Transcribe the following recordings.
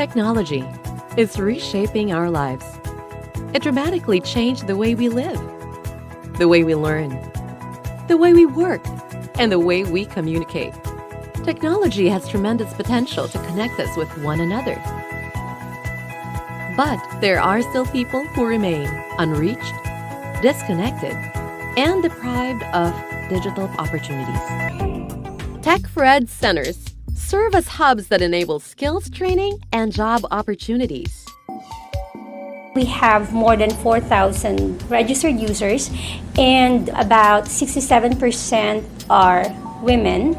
Technology is reshaping our lives. It dramatically changed the way we live, the way we learn, the way we work, and the way we communicate. Technology has tremendous potential to connect us with one another. But there are still people who remain unreached, disconnected, and deprived of digital opportunities. Tech4Ed centers serve as hubs that enable skills training and job opportunities. We have more than 4,000 registered users, and about 67% are women,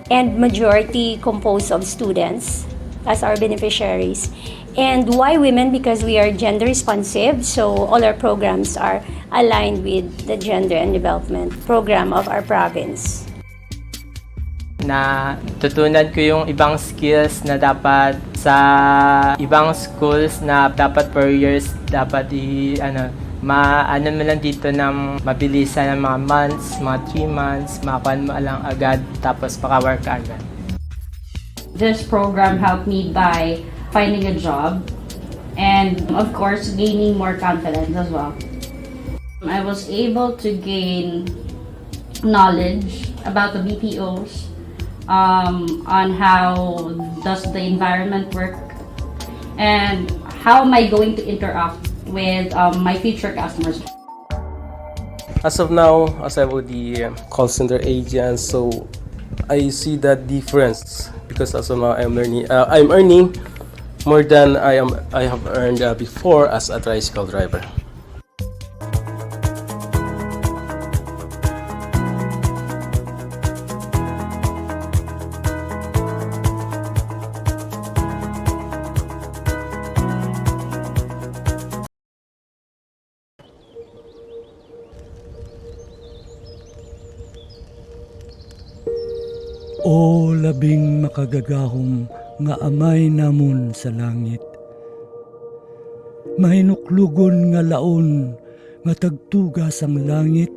and majority composed of students as our beneficiaries. And why women? Because we are gender responsive, so all our programs are aligned with the gender and development program of our province. Tutunan ko yung ibang skills na dapat sa ibang schools na dapat per years dapat maano mo lang dito ng mabilisan ng mga months, mga 3 months, makakuha mo lang agad tapos maka-work agad. This program helped me by finding a job and of course gaining more confidence as well. I was able to gain knowledge about the BPOs, on how does the environment work and how am I going to interact with my future customers. As of now, as I'm the call center agent, so I see that difference because as of now I'm earning more than I have earned before as a tricycle driver. O labing makagagahom nga amay namon sa langit. Mahinuklugon nga laon nga tagtugas ang langit,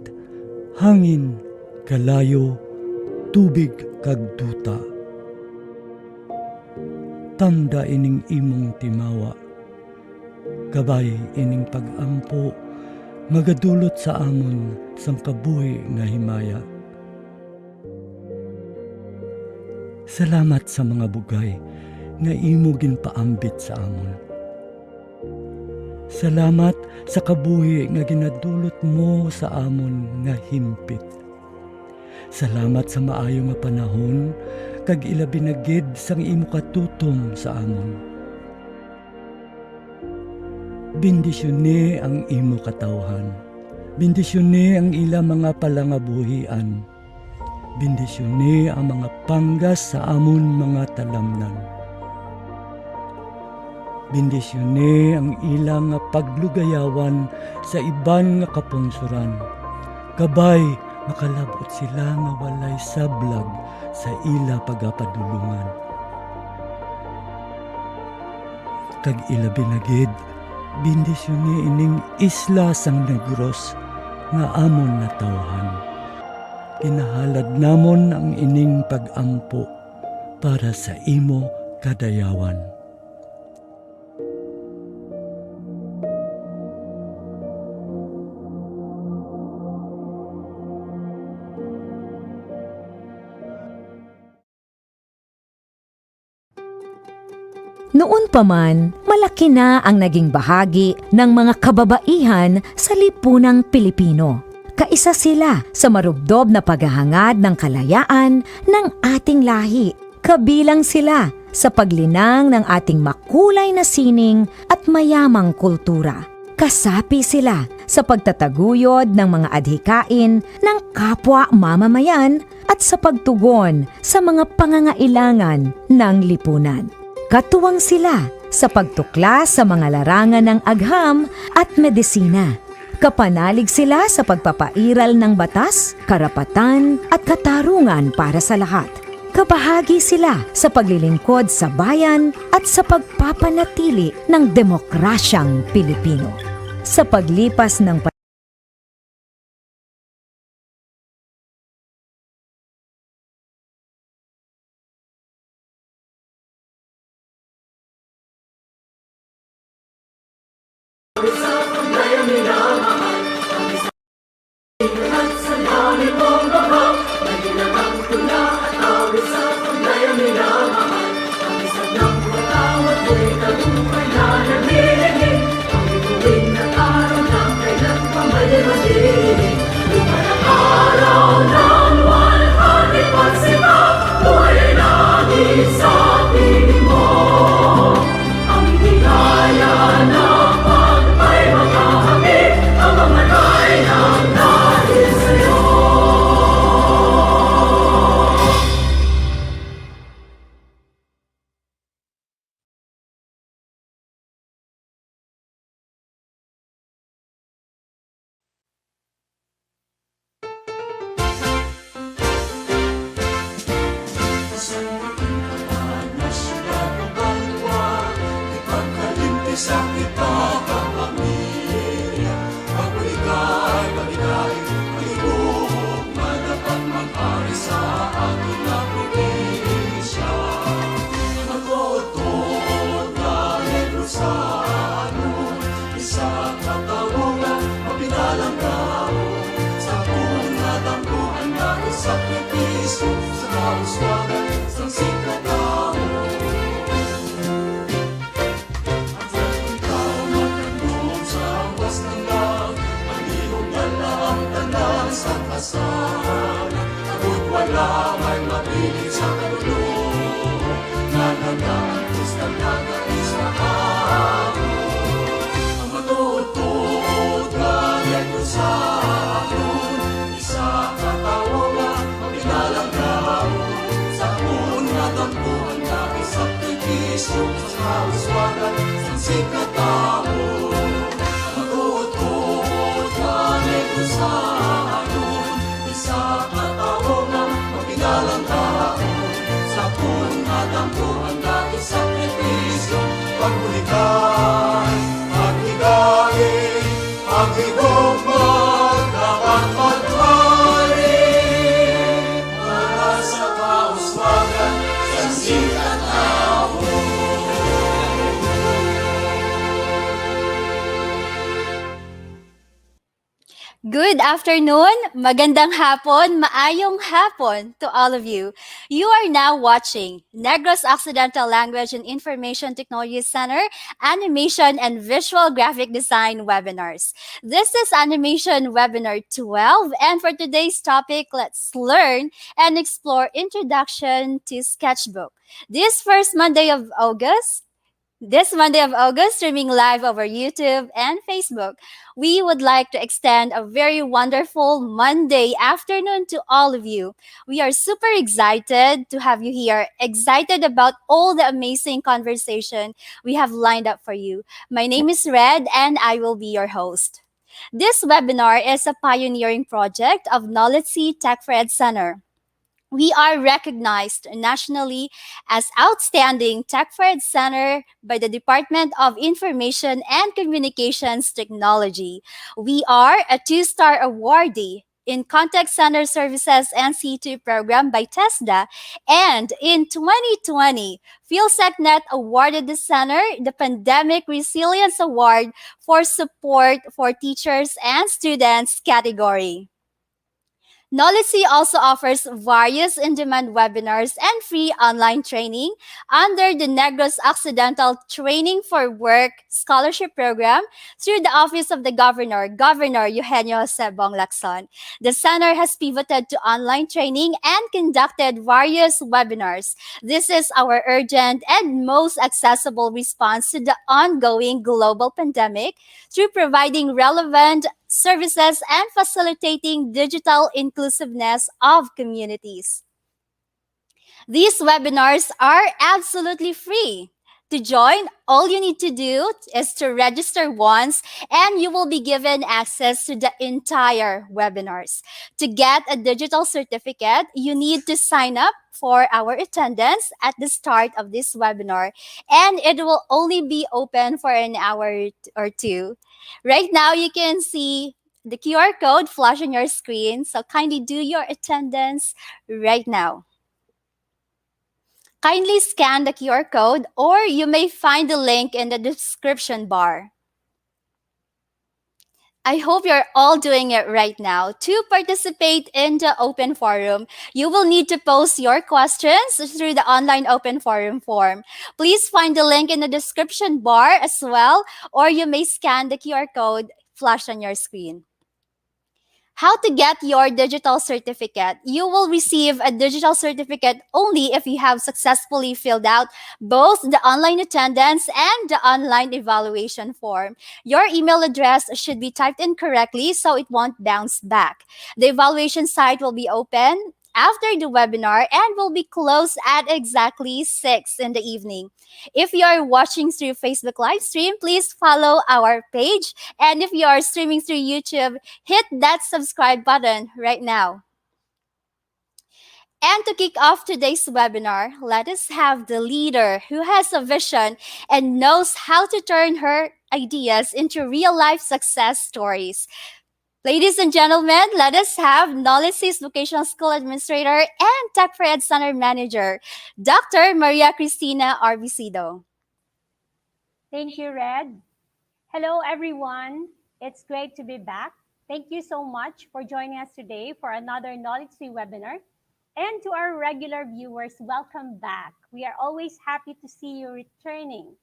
hangin, kalayo, tubig kag duta. Tanda ining imong timawa, gabay ining pag-ampo, magadulot sa amon sang kabuhi nga himaya. Salamat sa mga bugay nga imo ginpaambit sa amon. Salamat sa kabuhi nga ginadulot mo sa amon nga himpit. Salamat sa maayo nga panahon kag ilabi na gid sang imo katutom sa amon. Bendisyone ang imo katawhan. Bendisyone ang ila mga palangabuhian. Bendisyone ang mga panggas sa amon mga talamnan. Bendisyone ang ilang nga paglugayawan sa iban nga kapungsuran. Kabay makalabot sila nga walay sablag sa ila pagapadulungan. Kag ilabi na gid, bendisyone ining isla sang Negros nga amon natawhan. Kinahalad namon ang ining pag-ampo para sa imo kadayawan. Noon pa man, malaki na ang naging bahagi ng mga kababaihan sa lipunang Pilipino. Kaisa sila sa marubdob na paghahangad ng kalayaan ng ating lahi. Kabilang sila sa paglinang ng ating makulay na sining at mayamang kultura. Kasapi sila sa pagtataguyod ng mga adhikain ng kapwa mamamayan at sa pagtugon sa mga pangangailangan ng lipunan. Katuwang sila sa pagtuklas sa mga larangan ng agham at medisina. Kapanalig sila sa pagpapairal ng batas, karapatan at katarungan para sa lahat. Kabahagi sila sa paglilingkod sa bayan at sa pagpapanatili ng demokrasyang Pilipino. Sa paglipas ng sakripisyo sa kauswagan sa sikataon. Hanggang ikaw magkandong sa was ng lag, ang iyong dala ang tanan sa kasal. Ako't wala may mapilit sa kalulong, nanagaan kus ng nagais na ako. Ang matuod-tuod ganyan ko sa akin, isa katawagan, maginalang tao, sa punat ang buwan na isakripisyo sa kauswagan sa sikatao. Ang matuod-tuod ganyan ko sa akin, isa katawagan, maginalang tao, sa punat ang buwan na isakripisyo. Pagbulikan, paghigain, paghigugmag, dapat maghari para sa kauswagan sa sikataon. Good afternoon, magandang hapon, maayong hapon to all of you. You are now watching Negros Occidental Language and Information Technology Center Animation and Visual Graphic Design Webinars. This is Animation Webinar 12, and for today's topic, let's learn and explore Introduction to Sketchbook. This Monday of August, streaming live over YouTube and Facebook, we would like to extend a very wonderful Monday afternoon to all of you. We are super excited to have you here, excited about all the amazing conversation we have lined up for you. My name is Red, and I will be your host. This webinar is a pioneering project of NOLITC Tech for Ed Center. We are recognized nationally as Outstanding Tech for Ed Center by the Department of Information and Communications Technology. We are a 2-star awardee in Contact Center Services NC2 program by TESDA, and in 2020, PhilSecNet awarded the center the Pandemic Resilience Award for support for teachers and students category. NOLITC also offers various in-demand webinars and free online training under the Negros Occidental Training for Work Scholarship Program through the Office of the Governor, Governor Eugenio Jose Bong Lacson. The center has pivoted to online training and conducted various webinars. This is our urgent and most accessible response to the ongoing global pandemic through providing relevant services and facilitating digital inclusiveness of communities. These webinars are absolutely free. To join, all you need to do is to register once, and you will be given access to the entire webinars. To get a digital certificate, you need to sign up for our attendance at the start of this webinar, and it will only be open for an hour or two. Right now, you can see the QR code flash on your screen, so kindly do your attendance right now. Kindly scan the QR code, or you may find the link in the description bar. I hope you're all doing it right now. To participate in the open forum, you will need to post your questions through the online open forum form. Please find the link in the description bar as well, or you may scan the QR code flashed on your screen. How to get your digital certificate. You will receive a digital certificate only if you have successfully filled out both the online attendance and the online evaluation form. Your email address should be typed in correctly so it won't bounce back. The evaluation site will be open after the webinar and will be closed at exactly 6 in the evening. If you are watching through Facebook live stream, please follow our page. And if you are streaming through YouTube, hit that subscribe button right now. And to kick off today's webinar, let us have the leader who has a vision and knows how to turn her ideas into real-life success stories. Ladies and gentlemen, let us have NOLITC's Vocational School Administrator and Tech for Ed Center Manager, Dr. Maria Cristina Arbicido. Thank you, Red. Hello, everyone. It's great to be back. Thank you so much for joining us today for another NOLITC webinar. And to our regular viewers, welcome back. We are always happy to see you returning,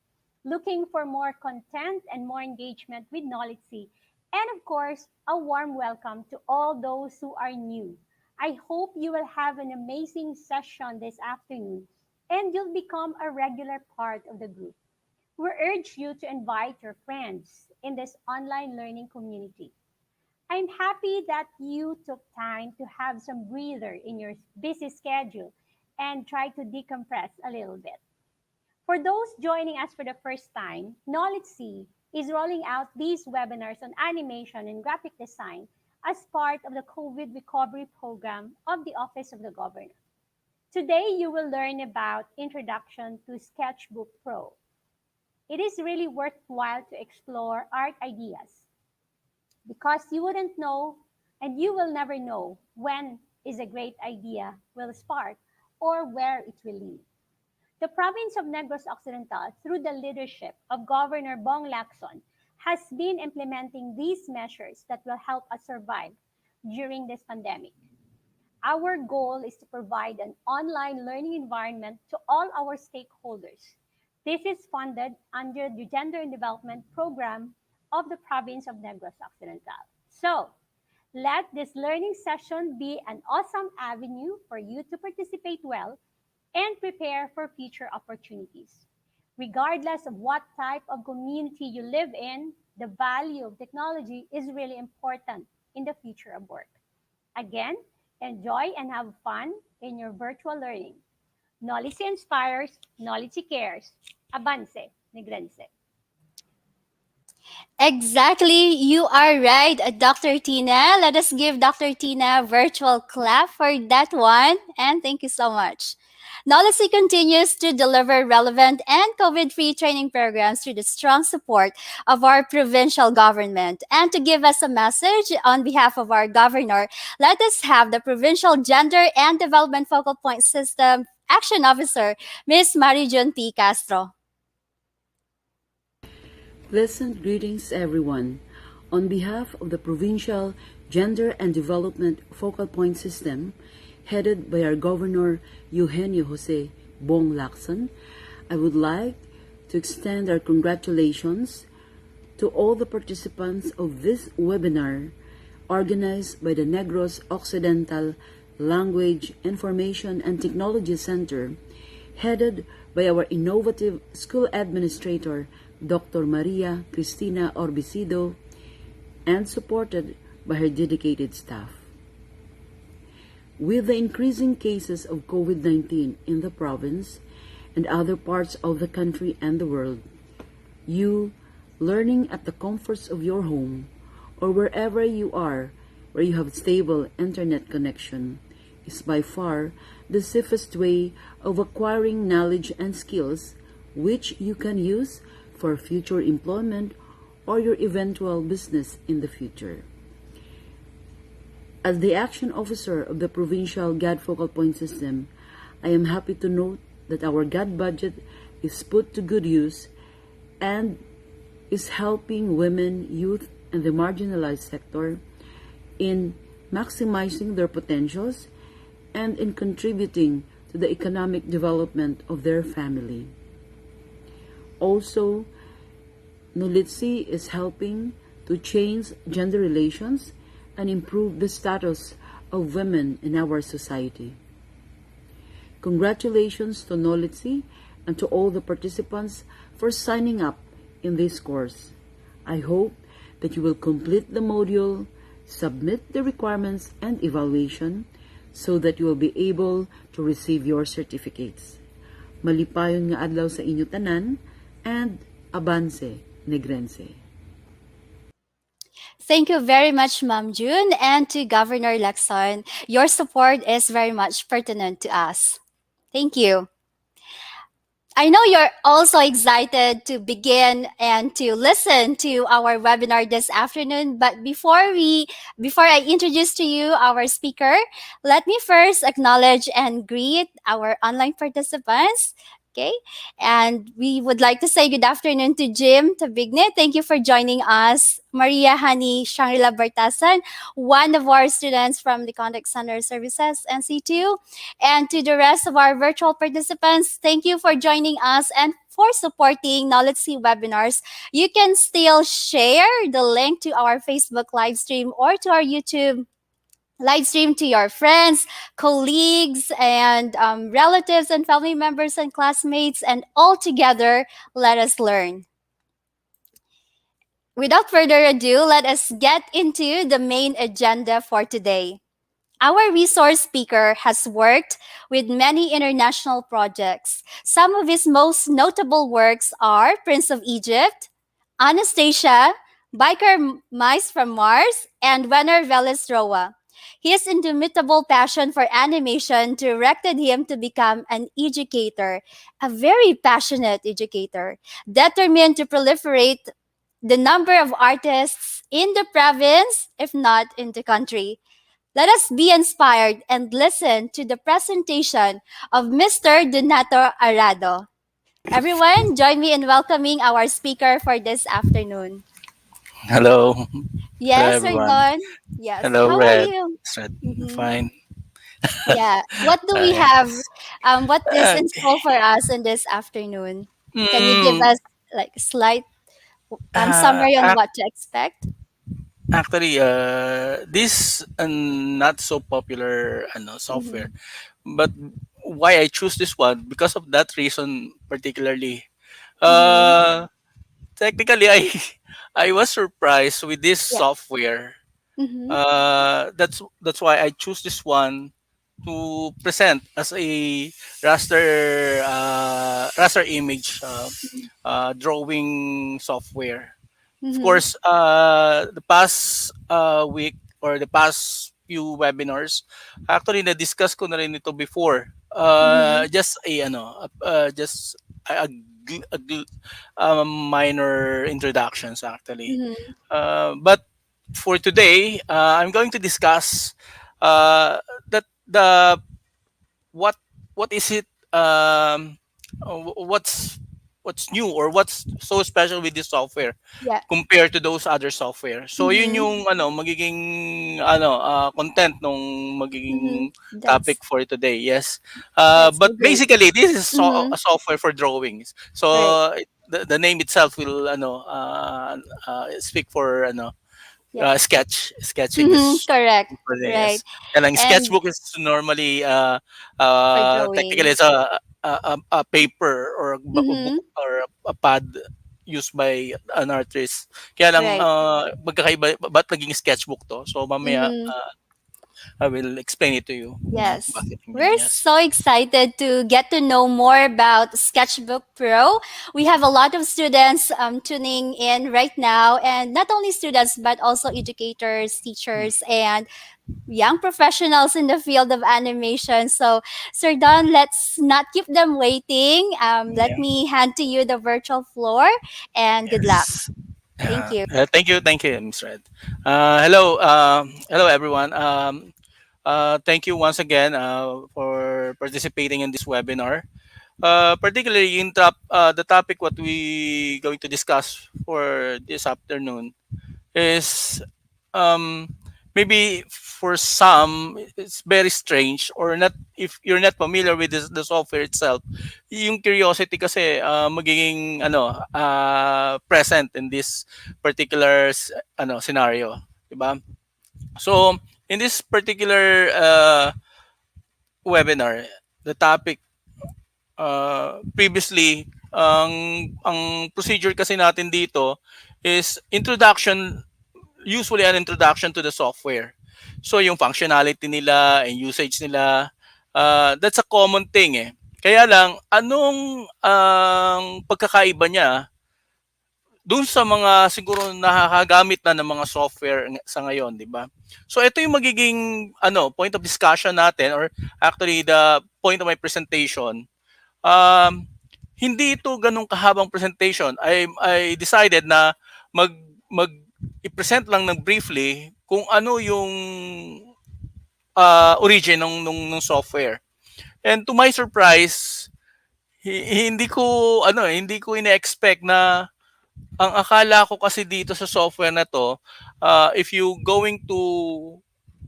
looking for more content and more engagement with NOLITC. And of course, a warm welcome to all those who are new. I hope you will have an amazing session this afternoon and you'll become a regular part of the group. We urge you to invite your friends in this online learning community. I'm happy that you took time to have some breather in your busy schedule and try to decompress a little bit. For those joining us for the first time, NOLITC is rolling out these webinars on animation and graphic design as part of the COVID recovery program of the Office of the Governor. Today, you will learn about Introduction to Sketchbook Pro. It is really worthwhile to explore art ideas because you wouldn't know and you will never know when is a great idea will spark or where it will lead. The Province of Negros Occidental, through the leadership of Governor Bong Lacson, has been implementing these measures that will help us survive during this pandemic. Our goal is to provide an online learning environment to all our stakeholders. This is funded under the Gender and Development Program of the Province of Negros Occidental. So, let this learning session be an awesome avenue for you to participate well and prepare for future opportunities. Regardless of what type of community you live in, the value of technology is really important in the future of work. Again, enjoy and have fun in your virtual learning. NOLITC inspires, NOLITC cares. Avance, Negrense. Exactly, you are right, Dr. Tina. Let us give Dr. Tina a virtual clap for that one. And thank you so much. NOLITC continues to deliver relevant and COVID-free training programs through the strong support of our provincial government. And to give us a message on behalf of our governor, let us have the Provincial Gender and Development Focal Point System Action Officer, Ms. Marijun P. Castro. Pleasant greetings, everyone. On behalf of the Provincial Gender and Development Focal Point System, headed by our Governor Eugenio Jose Bong Lacson, I would like to extend our congratulations to all the participants of this webinar organized by the Negros Occidental Language, Information and Technology Center, headed by our innovative school administrator, Dr. Maria Cristina Orbicido, and supported by her dedicated staff. With the increasing cases of COVID-19 in the province and other parts of the country and the world, you, learning at the comforts of your home or wherever you are where you have stable internet connection, is by far the safest way of acquiring knowledge and skills which you can use for future employment or your eventual business in the future. As the action officer of the Provincial GAD Focal Point System, I am happy to note that our GAD budget is put to good use and is helping women, youth, and the marginalized sector in maximizing their potentials and in contributing to the economic development of their family. Also, NOLITC is helping to change gender relations and improve the status of women in our society. Congratulations to NOLITC and to all the participants for signing up in this course. I hope that you will complete the module, submit the requirements and evaluation so that you will be able to receive your certificates. Malipayon nga adlaw sa inyo tanan and Avance, Negrense. Thank you very much, Ma'am June, and to Governor Lacson. Your support is very much pertinent to us. Thank you. I know you're also excited to begin and to listen to our webinar this afternoon, but before I introduce to you our speaker, let me first acknowledge and greet our online participants. Okay. And we would like to say good afternoon to Jim Tabigne. Thank you for joining us. Maria Hani Shangri-La Bartasan, one of our students from the Contact Center Services, NC2. And to the rest of our virtual participants, thank you for joining us and for supporting NOLITC webinars. You can still share the link to our Facebook live stream or to our YouTube live stream to your friends, colleagues, and relatives and family members and classmates, and all together, let us learn. Without further ado, let us get into the main agenda for today. Our resource speaker has worked with many international projects. Some of his most notable works are Prince of Egypt, Anastasia, Biker Mice from Mars, and Wenner Veles Roa. His indomitable passion for animation directed him to become an educator, a very passionate educator, determined to proliferate the number of artists in the province, if not in the country. Let us be inspired and listen to the presentation of Mr. Donato Arado. Everyone, join me in welcoming our speaker for this afternoon. Hello. Hello, Yes, Sir everyone. Don. Yes, Hello, how are Red. you? It's Red. Mhm. Fine. Yeah, what do we have? Yes. What is Uh, in store for us in this afternoon? Can you give mm, us like a slight uh, summary on ac- what to expect? Actually, this not so popular software, Mm-hmm. but why I choose this one because of that reason particularly. Mm-hmm. Uh, Technically, I I was surprised with this Yeah. software. Mm-hmm. That's why I choose this one to present as a raster image drawing software. Of Mm-hmm. course, the past week or the past few webinars, actually na-discuss ko na rin ito before. Mm-hmm. Just just minor introductions actually. Mm-hmm. But for today, I'm going to discuss that the what what is it what's new or what's so special with this software Yeah. compared to those other software. So yun Mm-hmm. yung magiging content nung Mm-hmm. magiging That's topic for today. Yes. so But great. basically this is Mm-hmm. a software for drawings. Right. So the name itself will speak for Yeah. sketching Mm-hmm. is Correct. for the Right. yes. And ang And sketchbook is normally for technically drawing. it's a paper or a book Mm-hmm. or a pad used by an artist. Kaya lang Right. magkakaiba ba't naging sketchbook to? So mamaya Mm-hmm. I will explain it to you kung Yes. bakit ganyan. We're Yes. so excited to get to know more about Sketchbook Pro. We have a lot of students tuning in right now, and not only students, but also educators, Mm. teachers, and young professionals in the field of animation. So, Sir Don, let's not keep them waiting. Let Yeah. me hand to you the virtual floor, and good luck. Yes. Thank you. Thank you, Ms. Red. Hello, everyone. Thank you once again for participating in this webinar. Particularly the topic what we going to discuss for this afternoon is um, maybe for some it's very strange or not if you're not familiar with the software itself. Yung curiosity kasi magiging present in this particular scenario, 'di ba? So in this particular webinar, the topic previously ang procedure kasi natin dito is usually an introduction to the software. So yung functionality nila and usage nila, that's a common thing eh. Kaya lang, anong ang pagkakaiba niya dun sa mga siguro nakakagamit na ng mga software sa ngayon, di ba? So ito yung magiging point of discussion natin or actually the point of my presentation. Um, Hindi ito ganong kahabang presentation. I decided na mag mag i-present lang ng briefly kung ano yung origin ng software. And to my surprise, hindi ko hindi ko ine-expect na ang akala ko kasi dito sa software na to, if you going to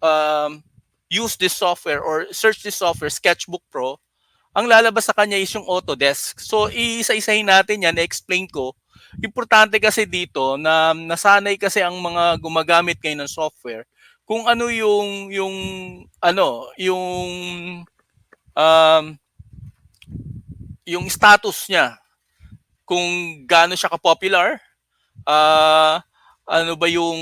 um, use this software or search this software, Sketchbook Pro, ang lalabas sa kanya is yung Autodesk. So, iisa-isahin natin yan, explain ko. Importante kasi dito na nasanay kasi ang mga gumagamit ngayon ng software kung ano um, yung status niya, kung gaano siya ka-popular, ah ano ba yung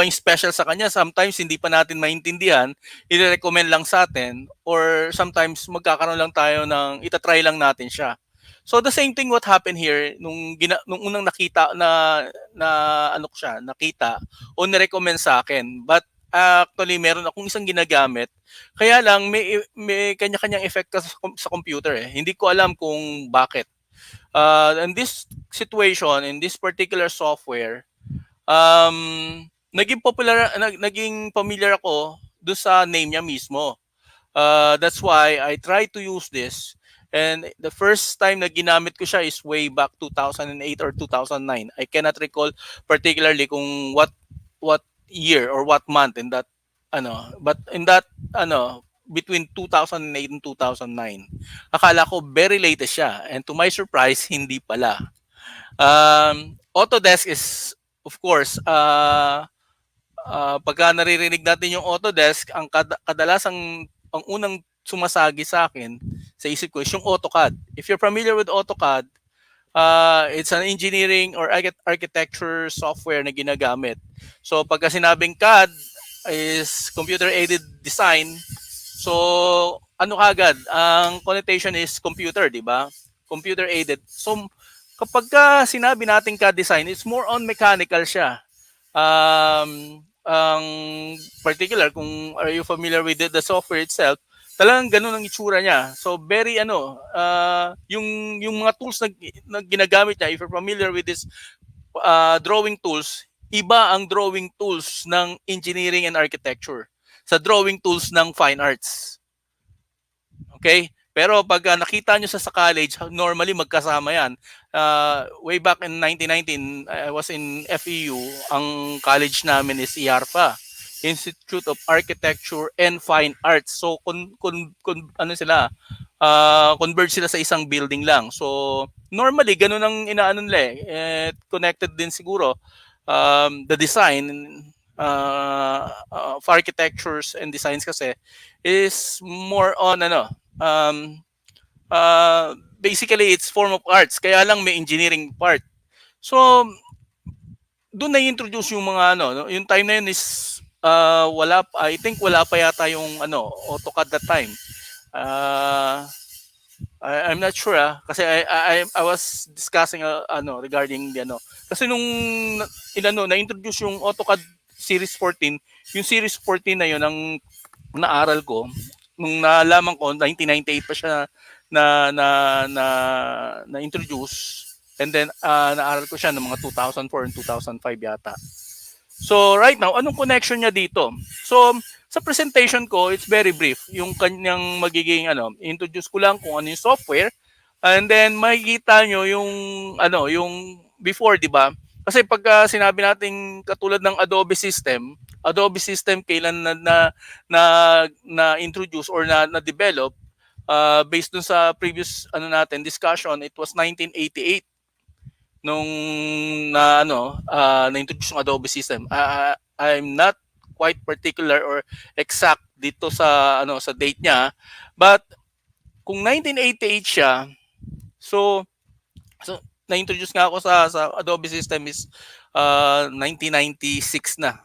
special sa kanya. Sometimes hindi pa natin maintindihan, i-recommend lang sa atin, or sometimes magkakaroon lang tayo ng itatry lang natin siya. So the same thing what happened here nung unang nakita na ano ko siya nakita o ni-recommend sa akin. But actually meron akong isang ginagamit, kaya lang may kanya-kanyang effect sa computer eh. Hindi ko alam kung bakit. In this situation, in this particular software, naging familiar ako doon sa name niya mismo. That's why I try to use this. And the first time na ginamit ko siya is way back 2008 or 2009. I cannot recall particularly kung what year or what month in that but in that between 2008 and 2009. Akala ko very latest siya, and to my surprise hindi pala. Autodesk is of course pagka naririnig natin yung Autodesk, ang kadalasang ang unang sumasagi sa akin sa isip ko is yung AutoCAD. If you're familiar with AutoCAD, it's an engineering or architecture software na ginagamit. So pagka sinabing CAD is computer aided design, so ano kagad, ang connotation is computer, di ba? Computer aided. So kapag sinabi natin CAD design, it's more on mechanical siya. Ang particular, kung are you familiar with the software itself, talagang ganun ang itsura niya. So very yung mga tools na ginagamit niya, if you're familiar with this drawing tools, iba ang drawing tools ng engineering and architecture sa drawing tools ng fine arts. Okay? Pero pag nakita nyo sa college, normally magkasama yan. Way back in 1919, I was in FEU. Ang college namin is IARFA, Institute of Architecture and Fine Arts. So, converge sila sa isang building lang. So, normally, ganun ang inaano nila eh. Connected din siguro. The design of architectures and designs kasi is more on basically it's form of arts, kaya lang may engineering part. So doon na-introduce yung mga yung time na yun is I think wala pa yata yung AutoCAD that time. I'm not sure kasi I was discussing regarding the kasi nung na-introduce yung AutoCAD Series 14, yung Series 14 na yun ang naaral ko. Nung nalaman ko 1998 pa siya na introduce, and then naaral ko siya ng mga 2004 and 2005 yata. So right now, anong connection niya dito? So sa presentation ko, it's very brief. Yung kanyang magiging introduce ko lang kung ano yung software, and then makikita nyo yung before, di ba? Kasi pag sinabi natin katulad ng Adobe system kailan na introduce or na develop, based dun sa previous discussion, it was 1988 nung na introduce yung Adobe system. I'm not quite particular or exact dito sa sa date niya, but kung 1988 siya, so na-introduce nga ako sa Adobe system is 1996 na.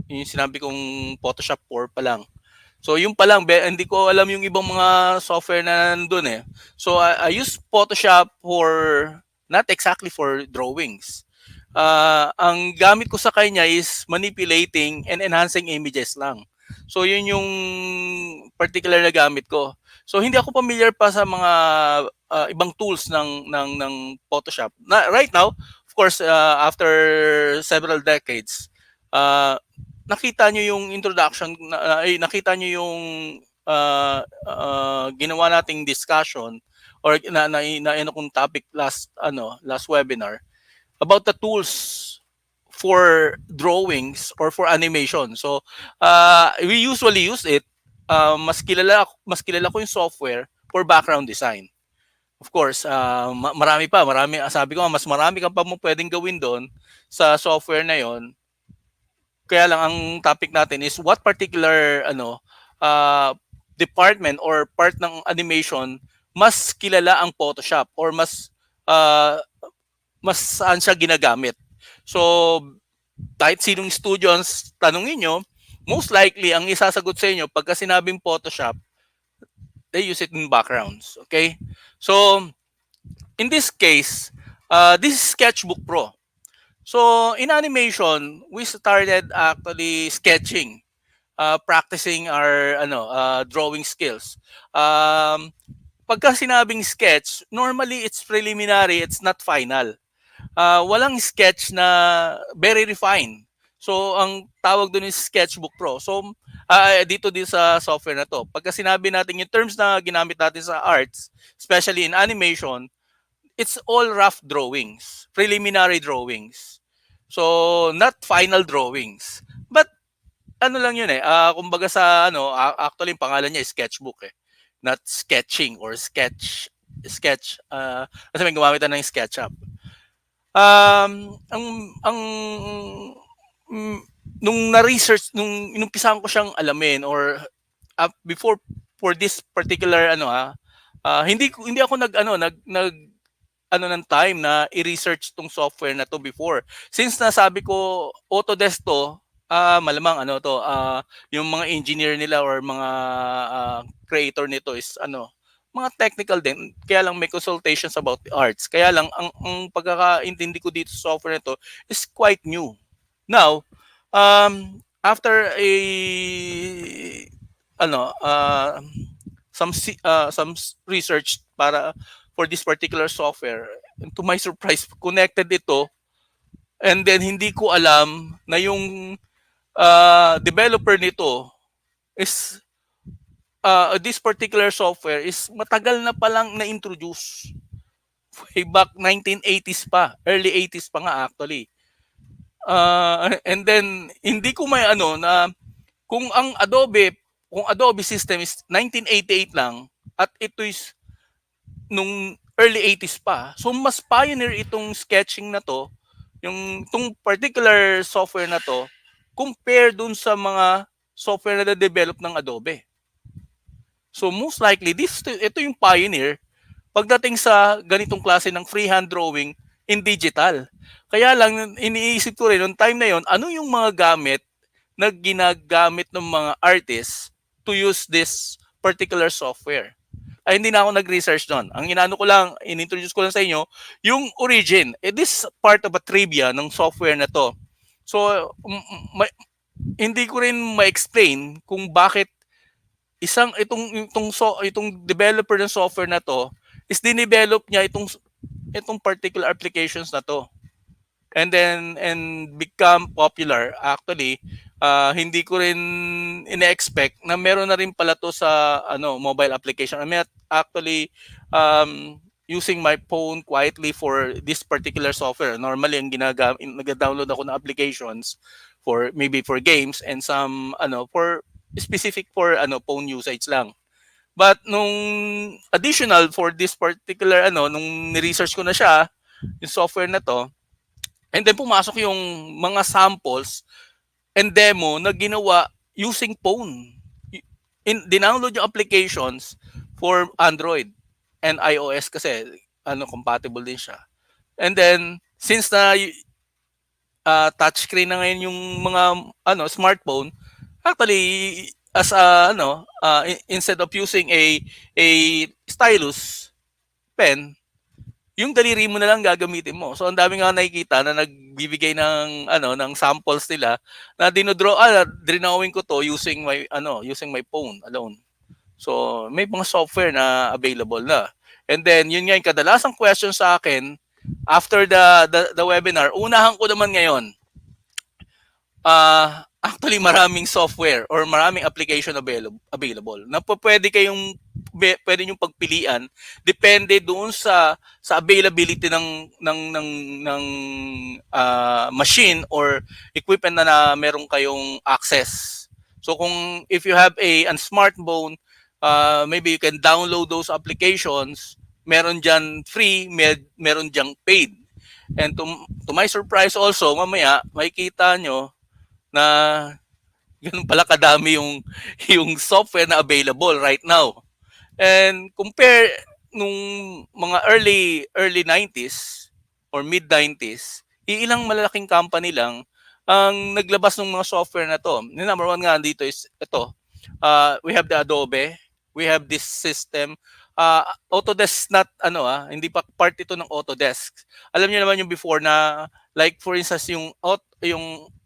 Yung sinabi kong Photoshop 4 pa lang. So yung pa lang, hindi ko alam yung ibang mga software na nandun eh. So I use Photoshop for, not exactly for drawings. Ang gamit ko sa kanya is manipulating and enhancing images lang. So yun yung particular na gamit ko. So hindi ako familiar pa sa mga ibang tools ng Photoshop. Right now, of course, after several decades, nakita nyo yung introduction, nakita nyo yung ginawa nating discussion or na ano kong topic last webinar about the tools for drawings or for animation. So we usually use it. Mas kilala ko yung software for background design. Of course, marami, sabi ko nga, mas marami kang pa mo pwedeng gawin doon sa software na yon. Kaya lang ang topic natin is what particular department or part ng animation mas kilala ang Photoshop or mas saan siya ginagamit. So kahit sinong studio ang tanungin nyo, most likely ang isasagot sa inyo pagka sinabing Photoshop, they use it in backgrounds. Okay? So in this case, this is Sketchbook Pro. So in animation, we started actually sketching, practicing our drawing skills. Pagka sinabing sketch, normally it's preliminary, it's not final. Walang sketch na very refined. So ang tawag doon is Sketchbook Pro. So dito din sa software na to, pagka sinabi natin yung terms na ginamit natin sa arts, especially in animation, it's all rough drawings, preliminary drawings. So not final drawings. But ano lang yun kumbaga sa actually yung pangalan niya is Sketchbook not sketching or sketch kasi may gumamit ng SketchUp. Ang nung na-research, nung inumpisahan ko siyang alamin or before for this particular hindi ako ng time na i-research tong software na to before. Since nasabi ko Autodesk to, malamang yung mga engineer nila or mga creator nito is mga technical din, kaya lang may consultations about the arts. Kaya lang ang pagkakaintindi ko dito sa software nito is quite new. Now, after some research for this particular software, and to my surprise, connected ito, and then hindi ko alam na yung developer nito is this particular software is matagal na palang na-introduce. Way back 1980s pa, early 80s pa nga actually. And then hindi ko may na kung Adobe system is 1988 lang at ito is nung early 80s pa. So mas pioneer itong sketching na to, yung tong particular software na to, compare dun sa mga software na develop ng Adobe. So most likely ito yung pioneer pagdating sa ganitong klase ng freehand drawing in digital. Kaya lang iniisip ko rin noong time na yon, ano yung mga gamit na ginagamit ng mga artists to use this particular software. Ay hindi na ako nag-research doon. Ang inintroduce ko lang sa inyo yung origin. This is part of a trivia ng software na to. So hindi ko rin ma-explain kung bakit itong developer ng software na to is dinevelop niya itong particular applications na to and become popular. Actually hindi ko rin ina-expect na meron na rin pala to sa mobile application. I mean, actually using my phone quietly for this particular software. Normally ang nag-download ako ng applications for maybe for games and some for specific for phone usage lang. But nung additional for this particular nung ni-research ko na siya, yung software na to, and then pumasok yung mga samples and demo na ginawa using phone. Dinownload yung applications for Android and iOS kasi compatible din siya. And then since na touchscreen na ngayon yung mga smartphone, actually as instead of using a stylus pen, yung daliri mo na lang gagamitin mo. So ang dami nga nakikita na nagbibigay ng samples nila na drawing ko to using my phone alone. So may mga software na available na. And then yun nga yung kadalasang question sa akin after the webinar. Unahan ko naman ngayon. Actually maraming software or maraming application available na pwede kayong pwede niyong pagpilian depende doon sa availability ng machine or equipment na meron kayong access. So kung if you have a smartphone, maybe you can download those applications. Meron diyan free, meron diyang paid. And to my surprise also, mamaya makikita nyo na ganun pala kadami yung software na available right now. And compare nung mga early 90s or mid 90s, iilang malalaking company lang ang naglabas ng mga software na to. The number one nga dito is ito. We have the Adobe, we have this system. Autodesk not hindi pa part ito ng Autodesk. Alam niyo naman yung before na like for instance yung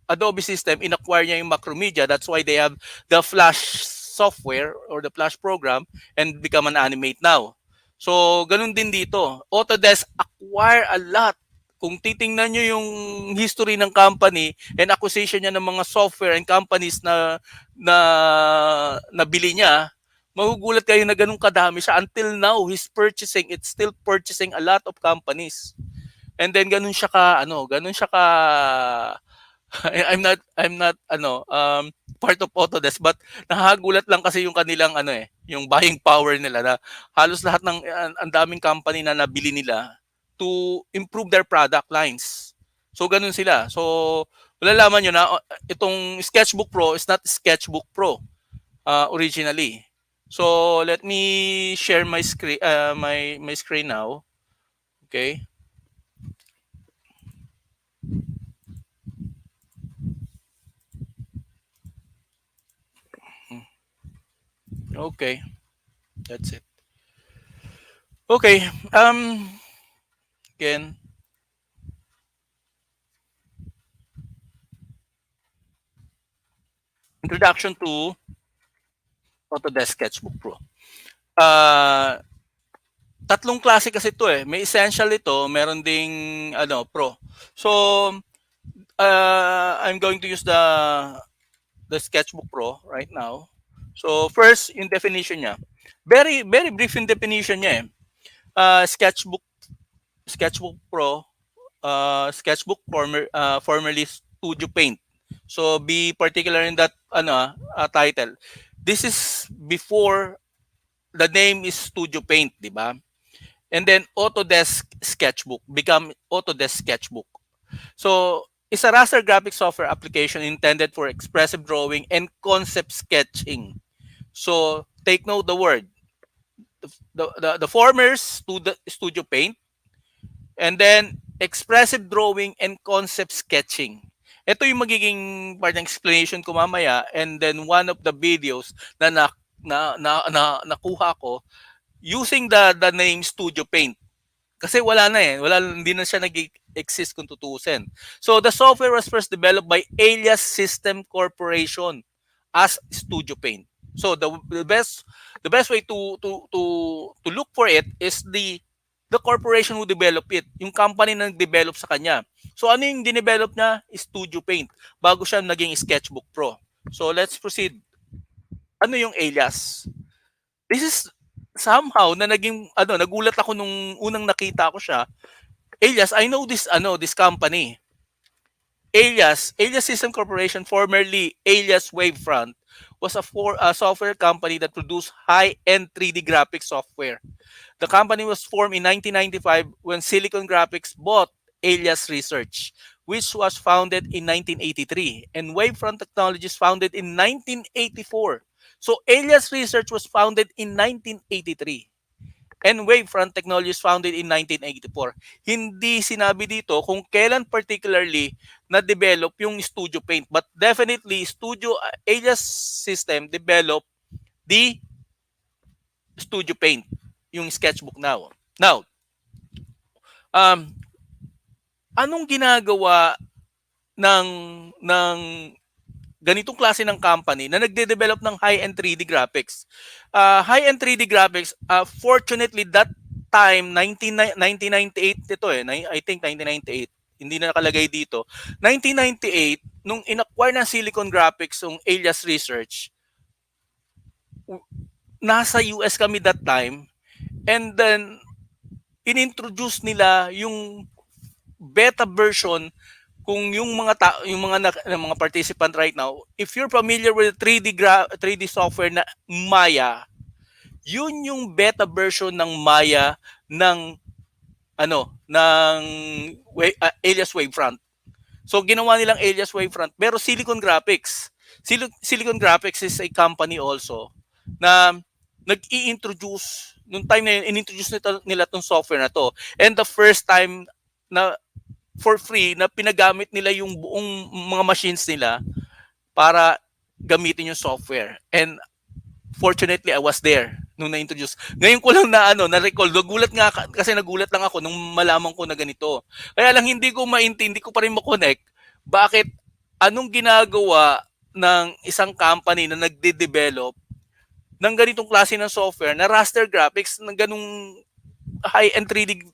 Adobe system inacquire niya yung Macromedia. That's why they have the Flash software or the Flash program and become an animate now. So ganun din dito. Autodesk acquire a lot. Kung titingnan nyo yung history ng company and acquisition niya ng mga software and companies na nabili niya, magugulat kayo na ganun kadami siya. Until now, it's still purchasing a lot of companies. And then ganun siya ka I'm not part of Autodesk, but nakagulat lang kasi yung kanilang yung buying power nila na halos lahat ng ang daming company na nabili nila to improve their product lines. So ganun sila. So malalaman nyo na itong Sketchbook Pro is not Sketchbook Pro originally. So let me share my screen my screen now. Okay? Okay. That's it. Okay. Again, introduction to Autodesk Sketchbook Pro. Tatlong klase kasi ito eh. May essential ito, meron ding pro. So I'm going to use the Sketchbook Pro right now. So first, yung definition niya. Very very brief yung definition niya eh. Sketchbook Pro, Sketchbook formerly Studio Paint. So be particular in that title. This is before the name is Studio Paint, di ba? And then Autodesk Sketchbook become Autodesk Sketchbook. So it's a raster graphic software application intended for expressive drawing and concept sketching. So take note the word. The former Studio Paint, and then expressive drawing and concept sketching. Ito yung magiging part ng explanation ko mamaya, and then one of the videos na nakuha ko using the name Studio Paint. Kasi wala na eh. Hindi na siya nag-exist kung tutusin. So the software was first developed by Alias System Corporation as Studio Paint. So the best way to look for it is the corporation who developed it, yung company na nag-develop sa kanya. So ano yung dinevelop niya? Studio Paint bago siya naging Sketchbook Pro. So let's proceed. Ano yung Alias? This is somehow na naging nagulat ako nung unang nakita ko siya. Alias, I know this company. Alias System Corporation, formerly Alias Wavefront, was a software company that produced high-end 3D graphics software. The company was formed in 1995 when Silicon Graphics bought Alias Research, which was founded in 1983, and Wavefront Technologies founded in 1984. So Alias Research was founded in 1983. And Wavefront Technologies founded in 1984. Hindi sinabi dito kung kailan particularly na-develop yung Studio Paint, but definitely Alias System developed the Studio Paint, yung Sketchbook now. Now, anong ginagawa ng ganitong klase ng company na nagde-develop ng high-end 3D graphics? High-end 3D graphics, fortunately that time 1998 ito eh, I think 1998. Hindi na nakalagay dito. 1998 nung inacquire ng Silicon Graphics yung Alias Research, nasa US kami that time, and then inintroduce nila yung beta version. Kung yung mga participant right now, if you're familiar with 3D software na Maya, yun yung beta version ng Maya ng Alias Wavefront. So ginawa nilang Alias Wavefront pero Silicon Graphics. Silicon Graphics is a company also na nag-i-introduce nung time na yun, in-introduce nila tong software na to. And the first time na for free na pinagamit nila yung buong mga machines nila para gamitin yung software. And fortunately, I was there nung na-introduce. Ngayon ko lang na-recall. Nagulat lang ako nung malaman ko na ganito. Kaya lang hindi ko maintindihan, hindi ko pa rin ma-connect bakit anong ginagawa ng isang company na nagde-develop ng ganitong klase ng software na raster graphics ng ganung high-end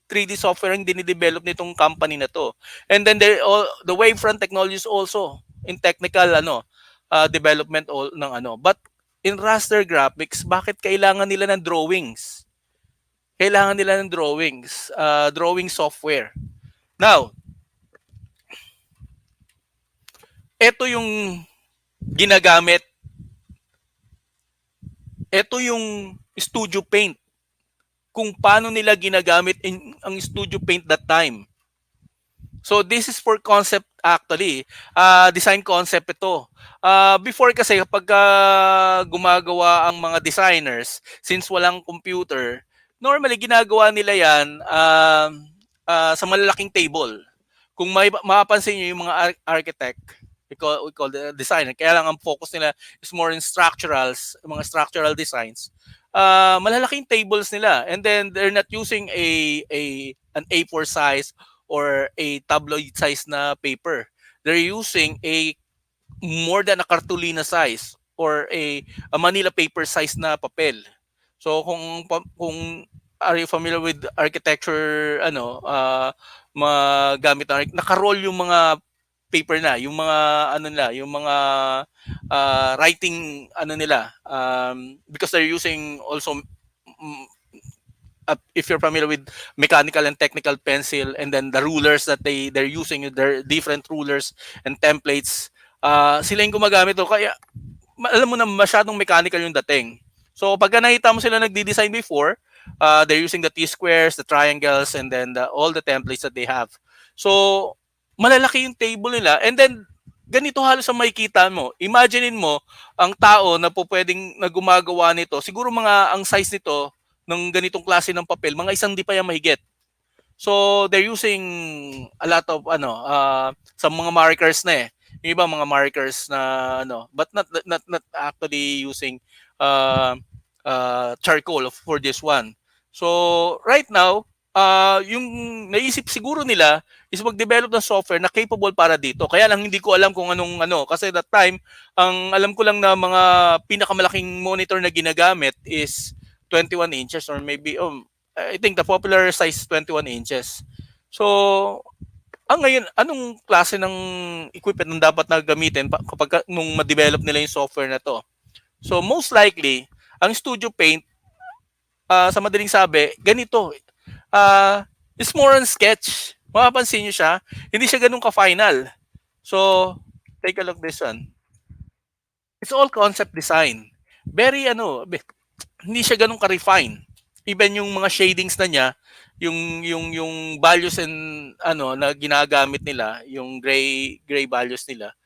3D software ang dinidevelop nitong company na to. And then the wavefront technology is also in technical development ng. But in raster graphics, bakit kailangan nila ng drawings? Kailangan nila ng drawing software. Now, ito yung ginagamit. Ito yung Studio Paint. Kung paano nila ginagamit ang Studio Paint that time. So this is for concept actually. Design concept ito. Before kasi kapag gumagawa ang mga designers, since walang computer, normally ginagawa nila yan sa malalaking table. Kung mapapansin nyo yung mga architect, we call the designer, kaya lang ang focus nila is more in mga structural designs. Malalaking tables nila, and then they're not using an A4 size or a tabloid size na paper. They're using a more than a cartolina size or a Manila paper size na papel. So kung are you familiar with architecture, magamit naka-roll yung mga paper na, yung mga yung mga writing nila, because they're using also if you're familiar with mechanical and technical pencil, and then the rulers that they're using, their different rulers and templates, sila yung gumagamit to, kaya alam mo na masyadong mechanical yung dating. So pagka nakita mo sila nagdi-design before, they're using the T-squares, the triangles, and then all the templates that they have. So malalaki yung table nila, and then ganito halos ang makikita mo. Imaginein mo ang tao na pwedeng na gumagawa nito. Siguro ang size nito ng ganitong klase ng papel, mga 1 di pa yan mahigit. So they're using a lot of sa mga markers na yung iba mga markers na but not actually using charcoal for this one. So right now, yung naisip siguro nila is mag-develop ng software na capable para dito. Kaya lang hindi ko alam kung anong kasi that time ang alam ko lang na mga pinakamalaking monitor na ginagamit is 21 inches or maybe I think the popular size is 21 inches. So ngayon, anong klase ng equipment ang dapat na gamitin kapag nung ma-develop nila yung software na to? So most likely, ang Studio Paint, sa madaling sabi, ganito. It's more on sketch. Mapapansin nyo siya, hindi siya ganun ka-final. So, take a look this one. It's all concept design. Very hindi siya ganun ka-refine. Even yung mga shadings na niya, yung values and na ginagamit nila, yung gray values nila,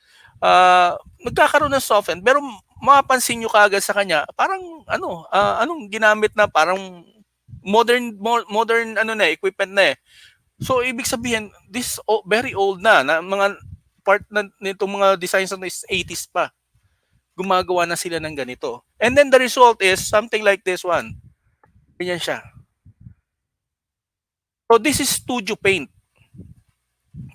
nagkakaroon ng soften, pero mapapansin nyo kaagad sa kanya, parang anong ginamit na parang modern equipment na So ibig sabihin, this very old na mga part na nitong mga designs na is 80s pa. Gumagawa na sila ng ganito. And then the result is something like this one. Ganyan siya. So this is Studio Paint.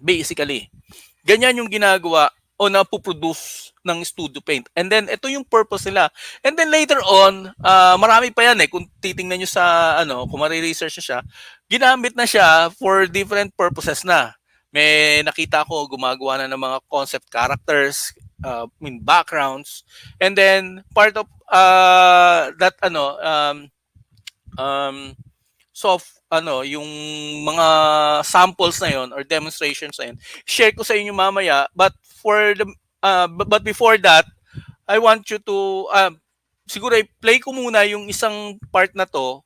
Basically. Ganyan yung ginagawa o napoproduce ng Studio Paint. And then ito yung purpose nila. And then later on, marami pa yan kung titingnan nyo sa kung mariresearch siya, ginamit na siya for different purposes na. May nakita ko gumagawa na ng mga concept characters, backgrounds, and then part of that um, soft yung mga samples na yon or demonstrations na yun, share ko sa inyo mamaya. But but before that, I want you to siguro play ko muna yung isang part na to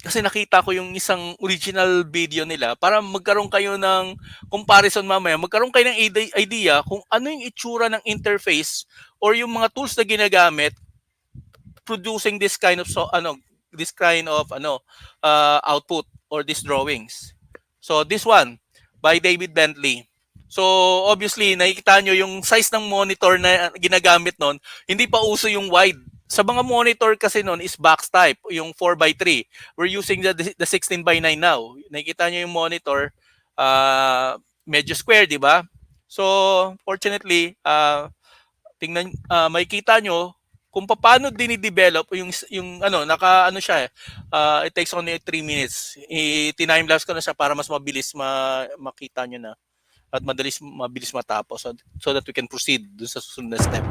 kasi nakita ko yung isang original video nila para magkaroon kayo ng comparison mamaya. Magkaroon kayo ng idea kung ano yung itsura ng interface or yung mga tools na ginagamit producing this kind of output or these drawings. So this one by David Bentley. So obviously nakikita nyo yung size ng monitor na ginagamit nun, hindi pa uso yung wide. Sa mga monitor kasi nun is box type, yung 4x3. We're using the 16x9 now. Nakikita nyo yung monitor, medyo square, di ba? So fortunately, makikita nyo kung paano dinidevelop yung siya it takes only 3 minutes. I-time lapse ko na siya para mas mabilis makita nyo na at mabilis matapos so that we can proceed dun sa susunod na step.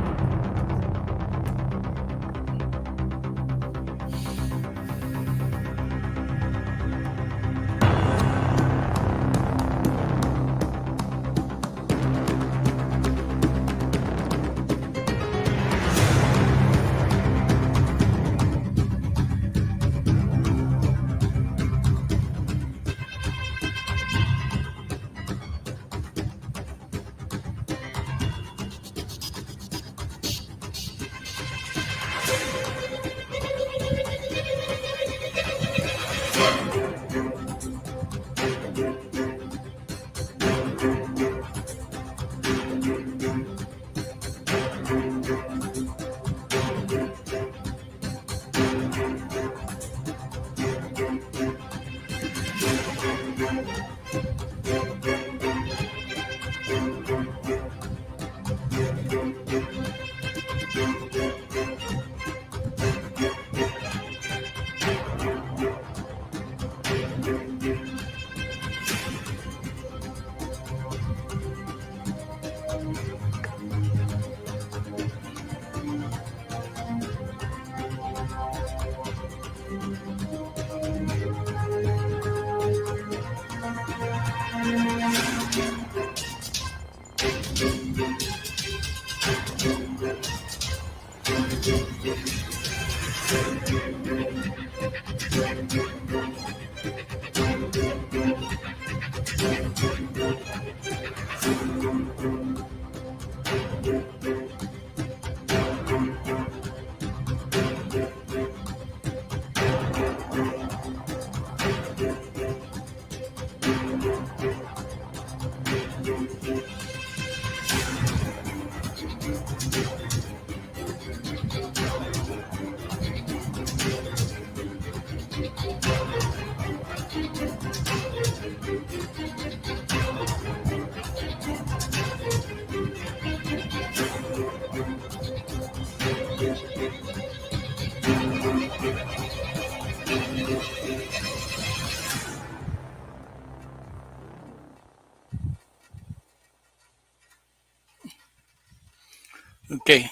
Okay.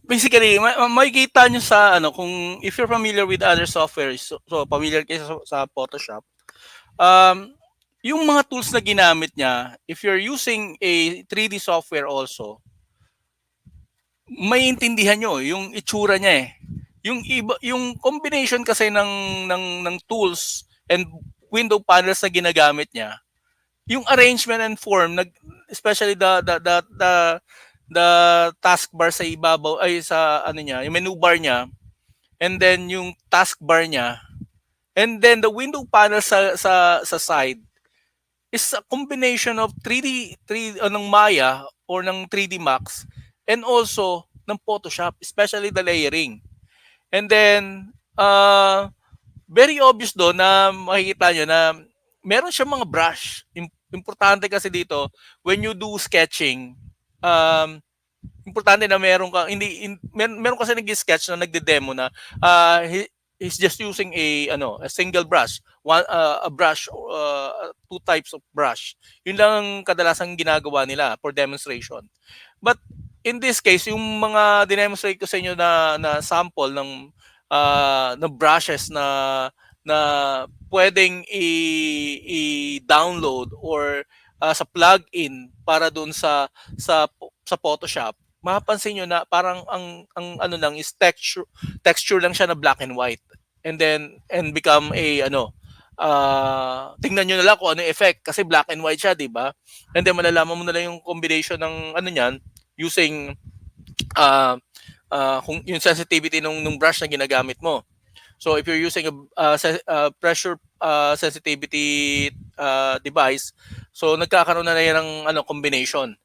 Basically, makikita nyo sa kung if you're familiar with other software, so familiar kayo sa Photoshop, yung mga tools na ginamit niya, if you're using a 3D software also, maiintindihan nyo yung itsura niya eh. Yung combination kasi ng tools and window panels na ginagamit niya, yung arrangement and form, especially the taskbar sa ibabaw ay sa niya, yung menu bar niya, and then yung taskbar niya, and then the window panel sa side is a combination of 3D ng Maya or ng 3D Max and also ng Photoshop, especially the layering. And then very obvious do na makikita nyo na meron siyang mga brush. Importante kasi dito when you do sketching, importante na meron ka meron kasi nag-sketch na nagde-demo na he's just using a single brush, one a brush, two types of brush. Yun lang ang kadalasang ginagawa nila for demonstration. But in this case, yung mga dinemonstrate ko sa inyo na sample ng brushes na pwedeng i-download or sa plug-in para doon sa Photoshop, mapapansin nyo na parang ang ano lang is texture lang siya na black and white, and become tingnan nyo na lang kung ano yung effect kasi black and white siya, di ba? And then malalaman mo na lang yung combination ng ano niyan using kung yung sensitivity nung brush na ginagamit mo. So if you're using a pressure sensitivity device, so nagkakaroon na yan ng combination.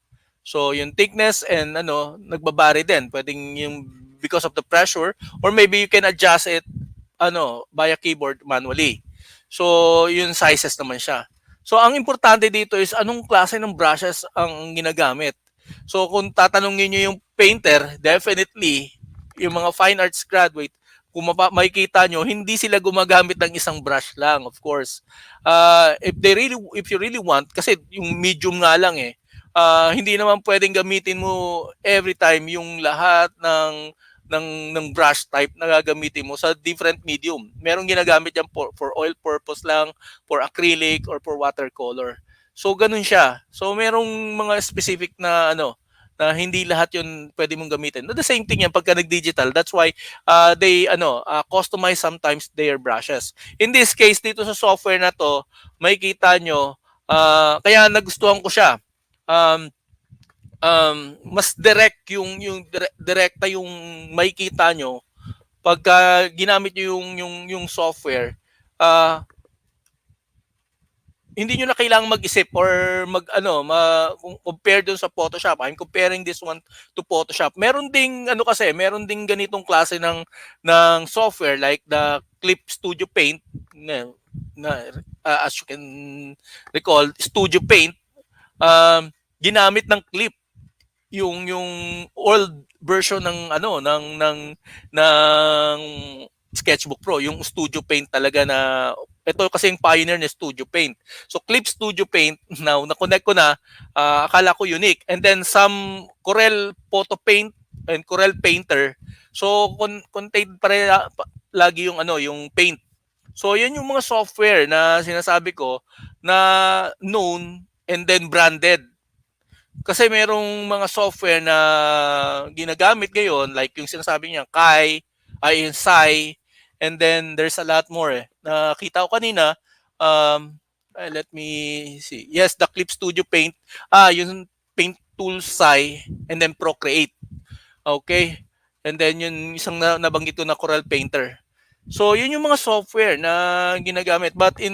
So yung thickness and nagbabari din. Pwedeng yung because of the pressure, or maybe you can adjust it via keyboard manually. So yung sizes naman siya. So ang importante dito is anong klase ng brushes ang ginagamit. So kung tatanungin niyo yung painter, definitely yung mga fine arts graduate, kung makikita nyo, hindi sila gumagamit ng isang brush lang, of course. If you really want, kasi yung medium nga lang hindi naman pwedeng gamitin mo every time yung lahat ng brush type na gagamitin mo sa different medium. Merong ginagamit yan for oil purpose lang, for acrylic, or for watercolor. So, ganun siya. So, merong mga specific na na hindi lahat yun pwede mong gamitin. The same thing yan pagka nag-digital. That's why they customize sometimes their brushes. In this case, dito sa software na to, makikita nyo, kaya nagustuhan ko siya. Mas direct yung direkta yung makikita nyo pagka ginamit nyo yung software. Hindi nyo na kailangang mag-isip or compare dun sa Photoshop. I'm comparing this one to Photoshop. Meron ding ganitong klase ng software like the Clip Studio Paint as you can recall, Studio Paint ginamit ng clip yung old version ng Sketchbook Pro, yung Studio Paint talaga na ito kasi yung pioneer na Studio Paint. So Clip Studio Paint, now na-connect ko na, akala ko unique. And then some Corel Photo Paint and Corel Painter. So contained lagi yung yung paint. So yan yung mga software na sinasabi ko na known and then branded. Kasi merong mga software na ginagamit ngayon like yung sinasabi niya yung Sai, and then there's a lot more nakita ko kanina, let me see. Yes, the Clip Studio Paint, yung Paint Tools Sai, and then Procreate. Okay? And then yung isang nabanggit ko na Corel Painter. So yun yung mga software na ginagamit, but in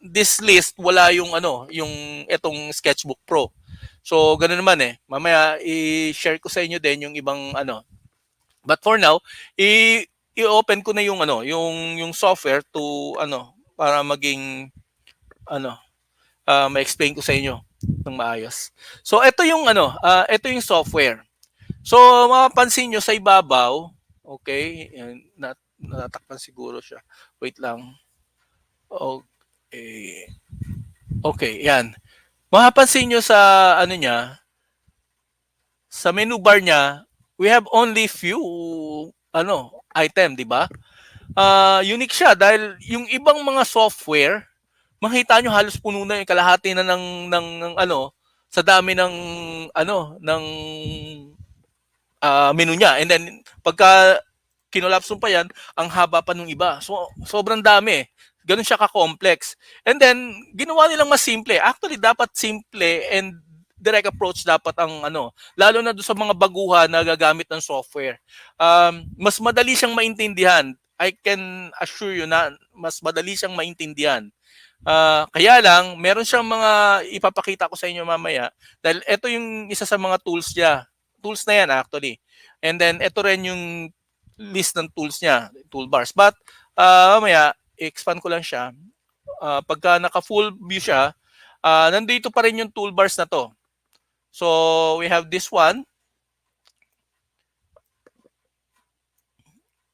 this list wala yung yung etong Sketchbook Pro. So ganoon naman mamaya i-share ko sa inyo din yung ibang But for now, i-open ko na yung yung software to para maging ma-explain ko sa inyo ng maayos. So ito yung ito yung software. So mapapansin nyo sa ibabaw, okay, natakpan siguro siya. Wait lang. Okay. Okay, yan. Mapapansin nyo sa niya, sa menu bar niya, we have only few item, di ba? Unique siya dahil yung ibang mga software, makita nyo halos puno na yung kalahati na ng sa dami ng ng menu niya. And then pagka kinolapse pa yan, ang haba pa nung iba. So sobrang dami. Ganun siya ka-complex. And then ginawa nilang mas simple. Actually dapat simple and direct approach dapat ang lalo na doon sa mga baguhan na gagamit ng software. Mas madali siyang maintindihan. I can assure you na mas madali siyang maintindihan. Kaya lang, meron siyang mga ipapakita ko sa inyo mamaya dahil ito yung isa sa mga tools niya. Tools na yan actually. And then ito rin yung list ng tools niya, toolbars. But mamaya, i-expand ko lang siya. Pagka naka-full view siya, nandito pa rin yung toolbars na to. So, we have this one.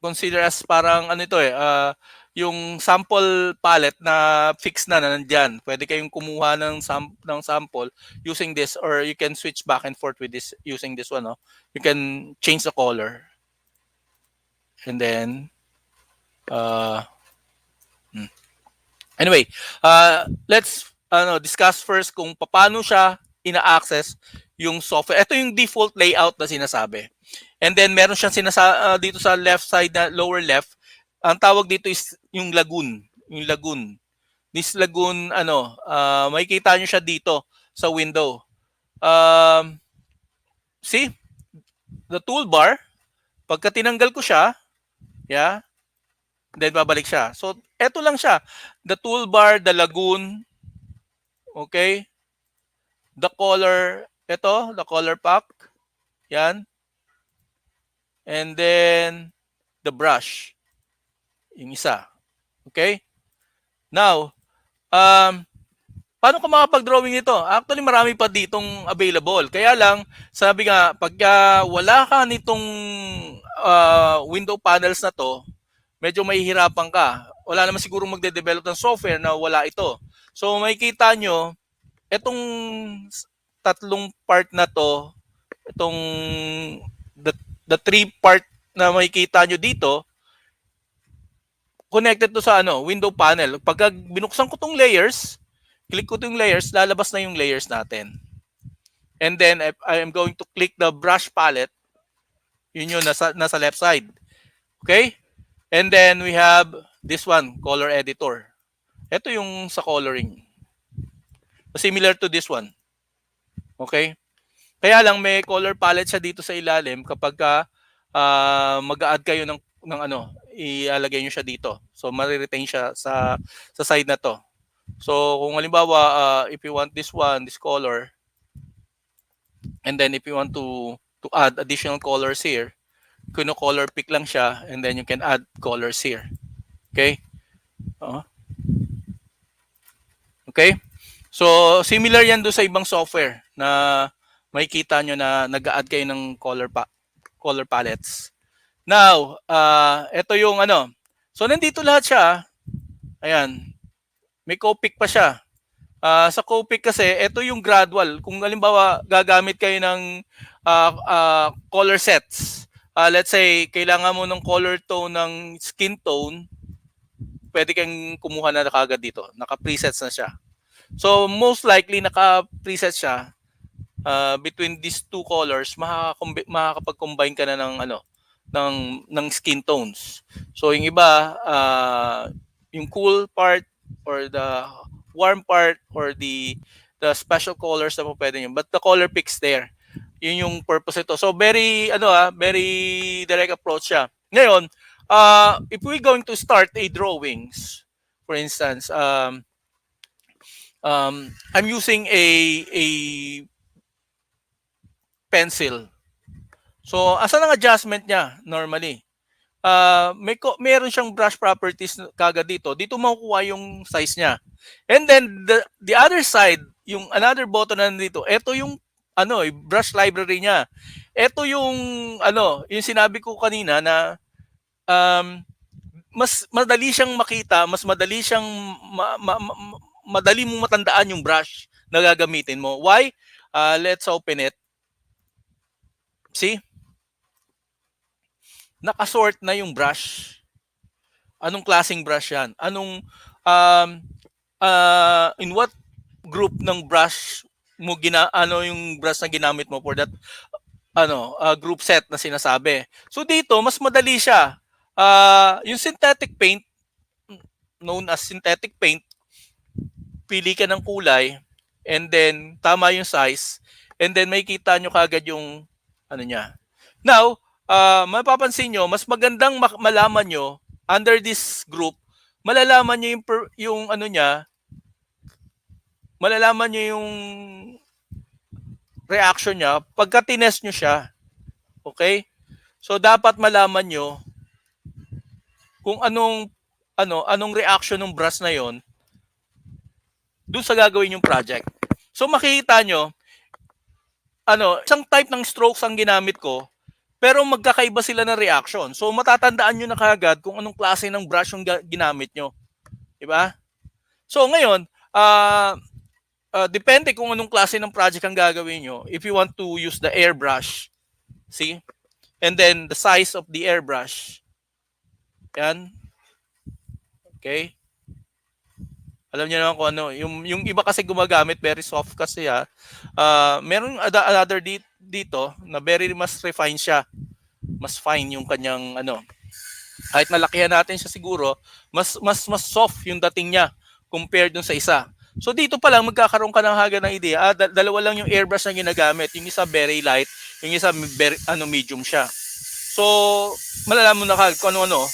consider as parang ano ito yung sample palette na fix na nandyan. Pwede kayong kumuha ng sample using this, or you can switch back and forth with this using this one. No? You can change the color. And then, anyway, let's discuss first kung paano siya ina-access yung software. Ito yung default layout na sinasabi. And then meron siyang dito sa left side na lower left. Ang tawag dito is yung lagoon. Yung lagoon. This lagoon, makikita nyo siya dito sa window. See? The toolbar. Pagka tinanggal ko siya, yeah, then babalik siya. So, eto lang siya. The toolbar, the lagoon, okay? The color, the color pack. Yan. And then, the brush. Yung isa. Okay? Now, paano ka makapag-drawing nito? Actually, marami pa ditong available. Kaya lang, sabi nga, pagka wala ka nitong window panels na to, medyo mahihirapan ka. Wala naman siguro magde-develop ng software na wala ito. So, makikita nyo, itong tatlong part na to, itong the three part na makikita nyo dito, connected to sa window panel. Pag binuksan ko tong layers, click ko tong layers, lalabas na yung layers natin. And then I am going to click the brush palette. Yun yung nasa left side. Okay? And then we have this one, color editor. Ito yung sa coloring. Similar to this one. Okay? Kaya lang may color palette siya dito sa ilalim kapag mag-a-add kayo ng ialagay nyo siya dito. So mariretain siya sa side na to. So kung halimbawa if you want this one, this color, and then if you want to add additional colors here, color pick lang siya, and then you can add colors here. Okay? Okay? So similar yan do sa ibang software na makikita nyo na nag-a-add kayo ng color palettes. Now, ito yung So nandito lahat siya. Ayan. May Copic pa siya. Sa Copic kasi, ito yung gradual. Kung halimbawa gagamit kayo ng color sets. Let's say, kailangan mo ng color tone ng skin tone, pwede kang kumuha na kagad dito. Naka-presets na siya. So, most likely, naka-preset siya. Between these two colors, makakapag-combine ka na ng skin tones. So, yung iba, yung cool part, or the warm part, or the special colors na po pwede nyo. But the color picks there. Yun yung purpose ito. So, very direct approach siya. Ngayon, if we're going to start a drawings, for instance, I'm using a pencil. So, asan ang adjustment niya normally? Meron siyang brush properties kagad dito. Dito makukuha yung size niya. And then the other side, yung another button na nandito, ito yung brush library niya. Ito yung yung sinabi ko kanina na mas madali siyang makita, mas madali siyang madali mong matandaan yung brush na gagamitin mo. Why? Let's open it. See? Nakasort na yung brush. Anong klaseng brush yan? Anong in what group ng brush mo yung brush na ginamit mo for that group set na sinasabi. So dito mas madali siya. Yung synthetic paint, known as synthetic paint, pili ka ng kulay, and then tama yung size, and then makikita nyo kagad yung niya. Now, mapapansin nyo, mas magandang malaman nyo under this group, malalaman nyo yung niya, malalaman nyo yung reaction niya pagka tinest nyo siya. Okay? So dapat malaman nyo kung anong reaction ng brush na yon doon sa gagawin yung project. So makikita nyo, isang type ng strokes ang ginamit ko, pero magkakaiba sila ng reaction. So matatandaan nyo na kagad kung anong klase ng brush yung ginamit nyo. Diba? So ngayon, depende kung anong klase ng project ang gagawin nyo. If you want to use the airbrush, see? And then the size of the airbrush. Yan. Okay? Alam niyo naman kung ano, yung iba kasi gumagamit, very soft kasi meron another dito na very mas refine siya. Mas fine yung kanyang ano. Kahit nalakihan natin siya siguro, mas soft yung dating niya compared dun sa isa. So dito pa lang magkakaroon ka ng haga ng idea. Dalawa lang yung airbrush na ginagamit. Yung isa very light, yung isa very, medium siya. So malalaman mo na kung ano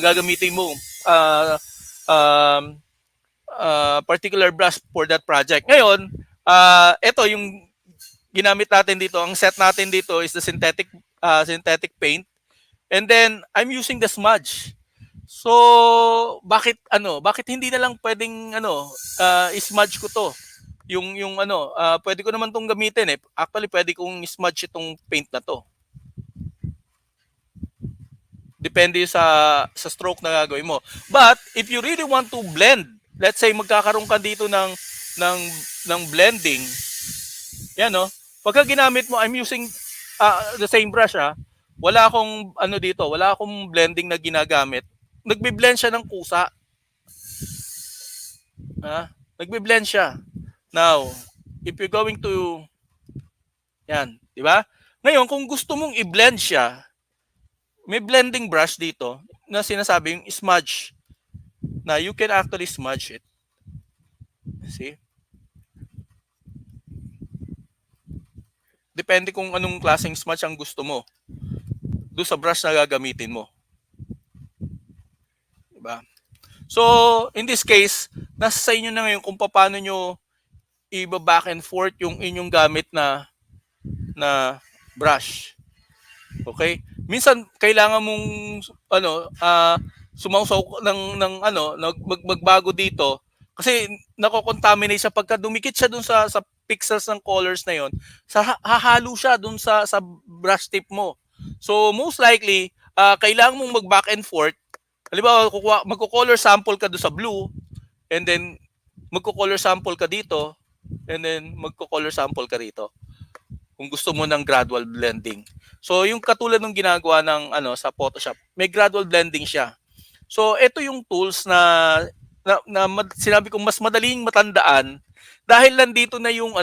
gagamitin mo particular brush for that project. Ngayon, ito yung ginamit natin dito. Ang set natin dito is the synthetic paint. And then I'm using the smudge. So bakit hindi na lang pwedeng smudge ko to? Yung pwede ko naman tong gamitin eh. Actually pwede kong smudge itong paint na to. Depende sa stroke na gagawin mo. But if you really want to blend, let's say magkakaroon ka dito ng blending. Yan no. Pagka ginamit mo, I'm using the same brush wala akong wala akong blending na ginagamit. Nagbi-blend siya ng kusa. Nagbi-blend siya. Now, if you're going to yan, di ba? Ngayon, kung gusto mong i-blend siya, may blending brush dito na sinasabi yung smudge. Na you can actually smudge it. See? Depende kung anong klaseng smudge ang gusto mo doon sa brush na gagamitin mo. Diba? So, in this case, nasa sa inyo na ngayon kung paano nyo i-back and forth yung inyong gamit na brush. Okay? Minsan kailangan mong sumausaw magbago dito kasi nako-contaminate siya pagka dumikit siya dun sa pixels ng colors na yon. Hahalo siya dun sa brush tip mo. So most likely kailangan mong mag-back and forth. Halimbawa, magko-color sample ka dun sa blue and then magko-color sample ka dito and then magko-color sample ka rito. Kung gusto mo ng gradual blending. So yung katulad ng ginagawa ng sa Photoshop, may gradual blending siya. So ito yung tools na sinabi kong mas madaling matandaan dahil nandito na yung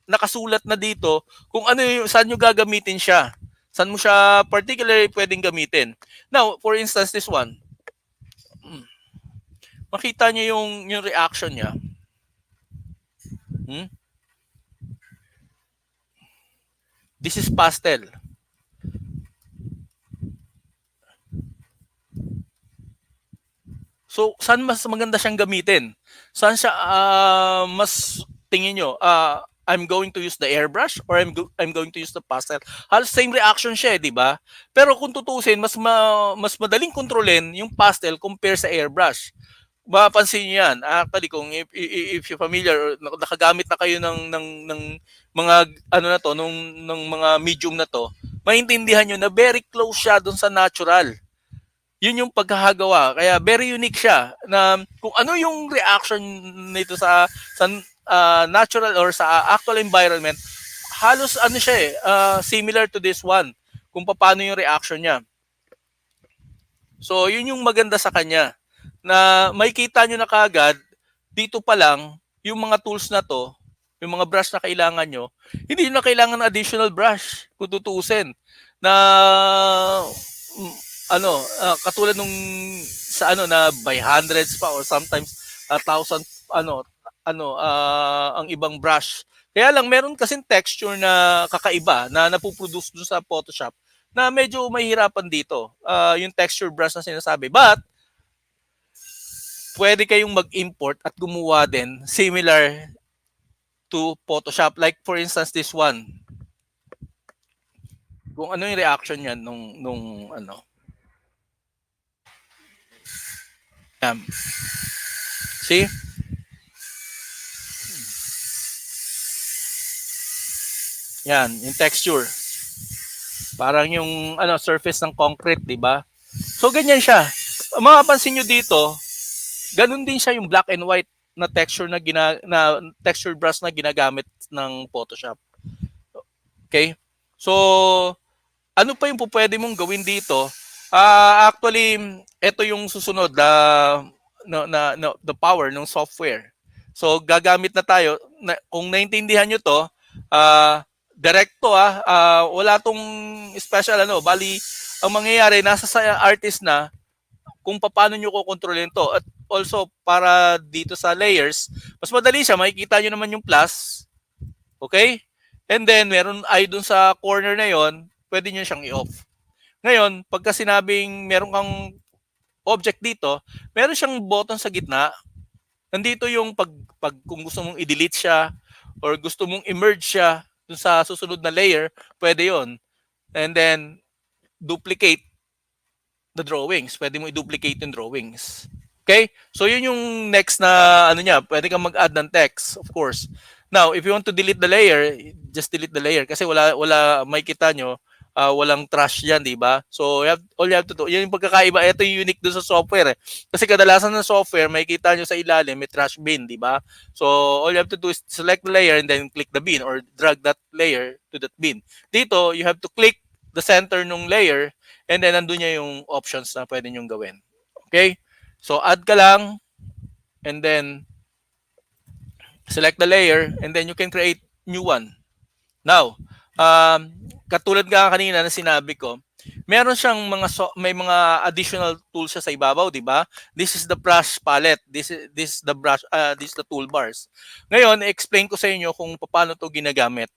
nakasulat na dito kung saan nyo gagamitin siya. Saan mo siya particularly pwedeng gamitin. Now, for instance, this one. Makita niyo yung reaction niya. This is pastel. So, saan mas maganda siyang gamitin? Saan siya mas tingin nyo? I'm going to use the airbrush or I'm going to use the pastel. Halos same reaction siya, di ba? Pero kung tutusin, mas madaling kontrolin yung pastel compare sa airbrush. Mapapansin niyo yan. Actually, kung if you're familiar, nakagamit na kayo ng mga ng mga medium na to, maintindihan niyo na very close siya doon sa natural. Yun yung pagkakagawa. Kaya very unique siya na kung ano yung reaction nito sa natural or sa actual environment, halos siya similar to this one kung paano yung reaction niya. So, yun yung maganda sa kanya na makikita nyo na kagad dito pa lang yung mga tools na to, yung mga brush na kailangan nyo, hindi nyo na kailangan ng additional brush kung tutuusin na katulad nung sa na by hundreds pa or sometimes 1,000 ang ibang brush. Kaya lang meron kasing texture na kakaiba na napuproduce dun sa Photoshop na medyo mahihirapan dito. Yung texture brush na sinasabi. But pwede kayong mag-import at gumawa din similar to Photoshop. Like for instance this one. Kung ano yung reaction niyan nung See? Yan, yung texture. Parang yung surface ng concrete, di ba? So ganyan siya. Mapapansin nyo dito, ganun din siya yung black and white na texture na texture brush na ginagamit ng Photoshop. Okay? So ano pa yung pwede mong gawin dito? Actually, ito yung susunod the power ng software. So gagamit na tayo kung naintindihan nyo to, direkto wala tong special bali ang mangyayari nasa sa artist na kung paano nyo kokontrolin to. At also para dito sa layers, mas madali siya, makikita nyo naman yung plus. Okay? And then meron ay dun sa corner na yon, pwede nyo siyang i-off. Ngayon, pagka sinabing meron kang object dito, meron siyang button sa gitna. Nandito yung pag kung gusto mong i-delete siya or gusto mong i-merge siya dun sa susunod na layer, pwede yon. And then, duplicate the drawings. Pwede mo i-duplicate yung drawings. Okay? So, yun yung next na niya. Pwede kang mag-add ng text, of course. Now, if you want to delete the layer, just delete the layer. Kasi wala makikita nyo, walang trash yan, di ba? So, all you have to do, yun yung pagkakaiba. Ito yung unique doon sa software. Kasi kadalasan ng software, makikita nyo sa ilalim, may trash bin, di ba? So, all you have to do is select the layer and then click the bin or drag that layer to that bin. Dito, you have to click the center nung layer and then nandun niya yung options na pwede nyong gawin. Okay? So, add ka lang and then select the layer and then you can create new one. Now, katulad nga kanina na sinabi ko, meron siyang may mga additional tools siya sa ibabaw, di ba? This is the brush palette. This is the brush this is the toolbars. Ngayon, explain ko sa inyo kung paano 'to ginagamit.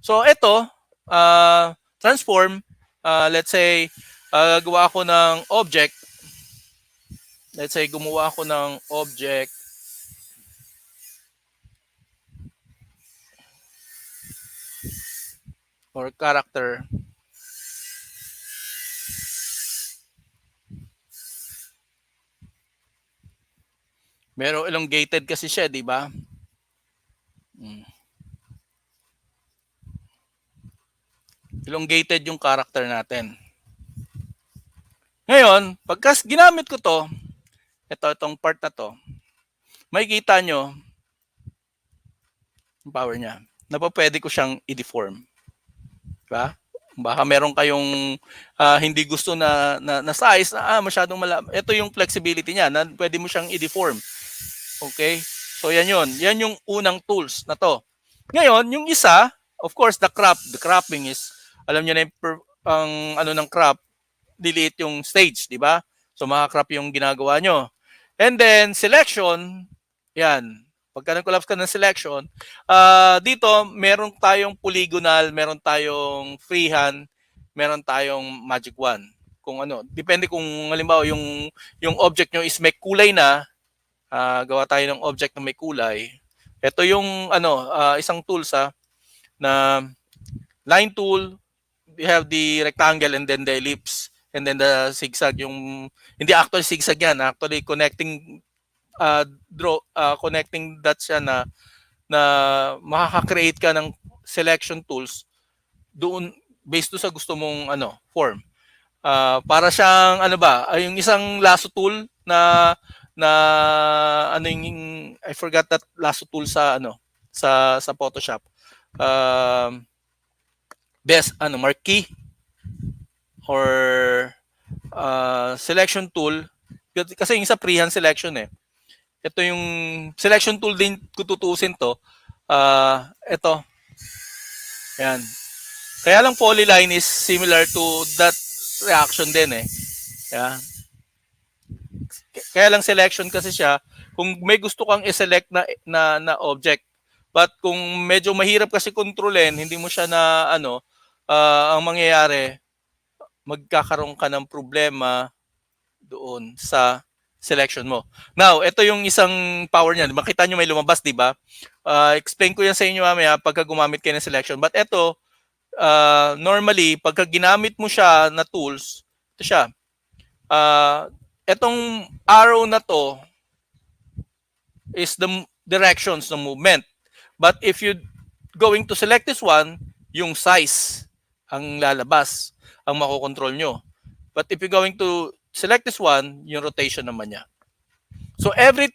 So, ito transform, let's say gawa ako ng object. Let's say gumawa ako ng object or character. Pero elongated kasi siya, di ba? Elongated yung character natin. Ngayon, pagka ginamit ko to, itong part na to, makikita nyo yung power niya. Na pwede ko siyang i-deform. Diba? Baka meron kayong hindi gusto na size na masyadong malaki. Ito yung flexibility niya na pwede mo siyang i-deform. Okay? So yan yun. Yan yung unang tools na to. Ngayon, yung isa, of course, the cropping is, alam niyo na yung ng crop, delete yung stage, di ba? So maka-crop yung ginagawa nyo. And then, selection, yan. Pagka nag-collapse ka ng selection, dito, meron tayong polygonal, meron tayong freehand, meron tayong magic wand. Kung depende kung halimbawa yung object nyo is may kulay na, gawa tayo ng object na may kulay. Ito yung isang tools na line tool, we have the rectangle and then the ellipse and then the zigzag. Hindi actually zigzag yan, actually connecting connecting dots siya na makaka-create ka ng selection tools doon based sa gusto mong form. Para siyang yung isang lasso tool na yung I forgot that lasso tool sa sa Photoshop. Best marquee or selection tool kasi yung sa freehand selection ito yung selection tool din kung tutuusin to. Ito. Yan. Kaya lang polyline is similar to that reaction din Yeah. Kaya lang selection kasi siya kung may gusto kang i-select na object. But kung medyo mahirap kasi kontrolin, hindi mo siya na ang mangyayari, magkakaroon ka ng problema doon sa selection mo. Now, ito yung isang power niya. Makita nyo may lumabas, di ba? Explain ko yan sa inyo mamaya pagka gumamit kayo ng selection. But ito, normally, pagka ginamit mo siya na tools, ito siya. Itong arrow na to is the directions ng movement. But if you going to select this one, yung size ang lalabas, ang makokontrol nyo. But if you're going to select this one, yung rotation naman niya. So every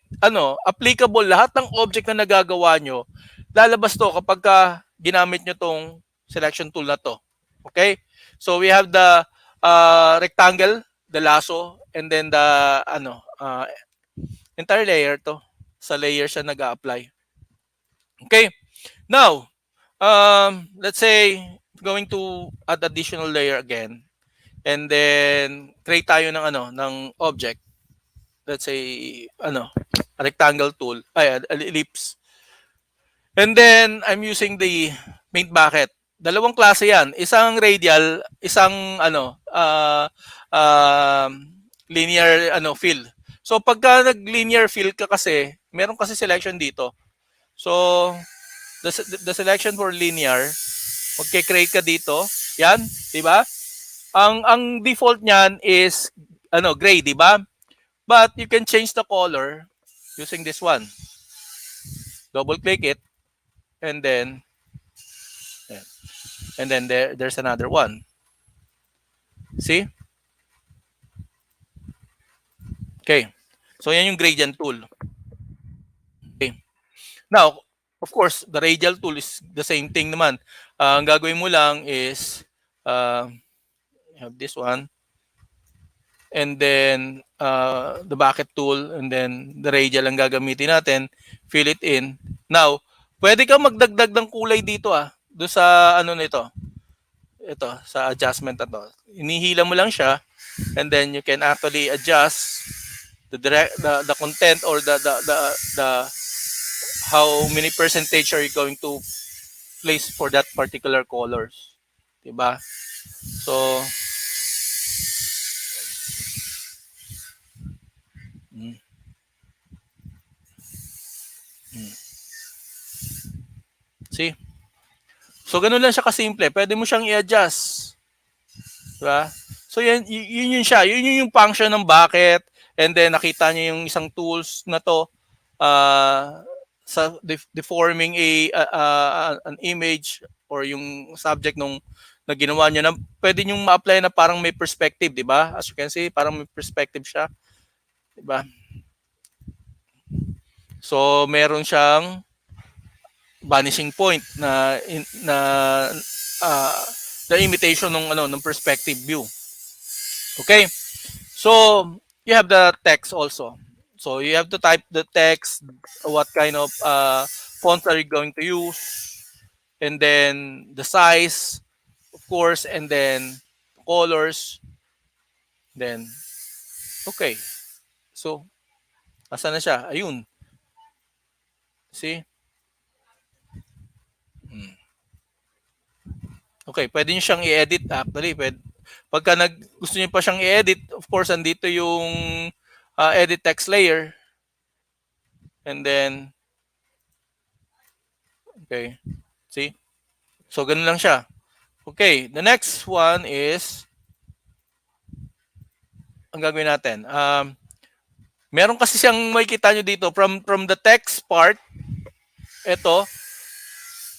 applicable lahat ng object na nagagawa nyo, lalabas to kapag ginamit nyo tong selection tool na to. Okay? So we have the rectangle, the lasso, and then the entire layer to. Sa layer siya nag-a-apply. Okay? Now, let's say going to add additional layer again. And then create tayo ng object. Let's say a rectangle tool, an ellipse. And then I'm using the paint bucket. Dalawang klase 'yan. Isang radial, isang linear fill. So pagka nag-linear fill ka kasi, meron kasi selection dito. So the selection for linear, magke-create ka dito. 'Yan, 'di ba? Ang default niyan is gray, 'di ba? But you can change the color using this one. Double click it and then there's another one. See? Okay. So yan yung gradient tool. Okay. Now, of course, the radial tool is the same thing naman. Ang gagawin mo lang is you have this one. And then the bucket tool, and then the radial ang gagamitin natin, fill it in. Now, pwede kang magdagdag ng kulay dito doon sa nito. Ito, sa adjustment na to. Inihila mo lang siya, and then you can actually adjust the content or the how many percentage are you going to place for that particular colors. Diba? So, see? So, ganun lang siya kasimple. Pwede mo siyang i-adjust. Diba? So, yun siya. Yun yung function ng bucket. And then, nakita niyo yung isang tools na to sa deforming an image or yung subject na ginawa niyo na pwede niyong ma-apply na parang may perspective, di ba? As you can see, parang may perspective siya. Di ba? So, meron siyang vanishing point na the imitation ng perspective view. Okay? So, you have the text also. So, you have to type the text, what kind of fonts are you going to use, and then the size, of course, and then colors. Then, okay. So, asan na siya? Ayun. See? Okay, pwede nyo siyang i-edit actually. Pagka gusto nyo pa siyang i-edit, of course, andito yung edit text layer. And then, okay, see? So, ganun lang siya. Okay, the next one is, ang gagawin natin. Meron kasi siyang makikita nyo dito, from the text part, ito,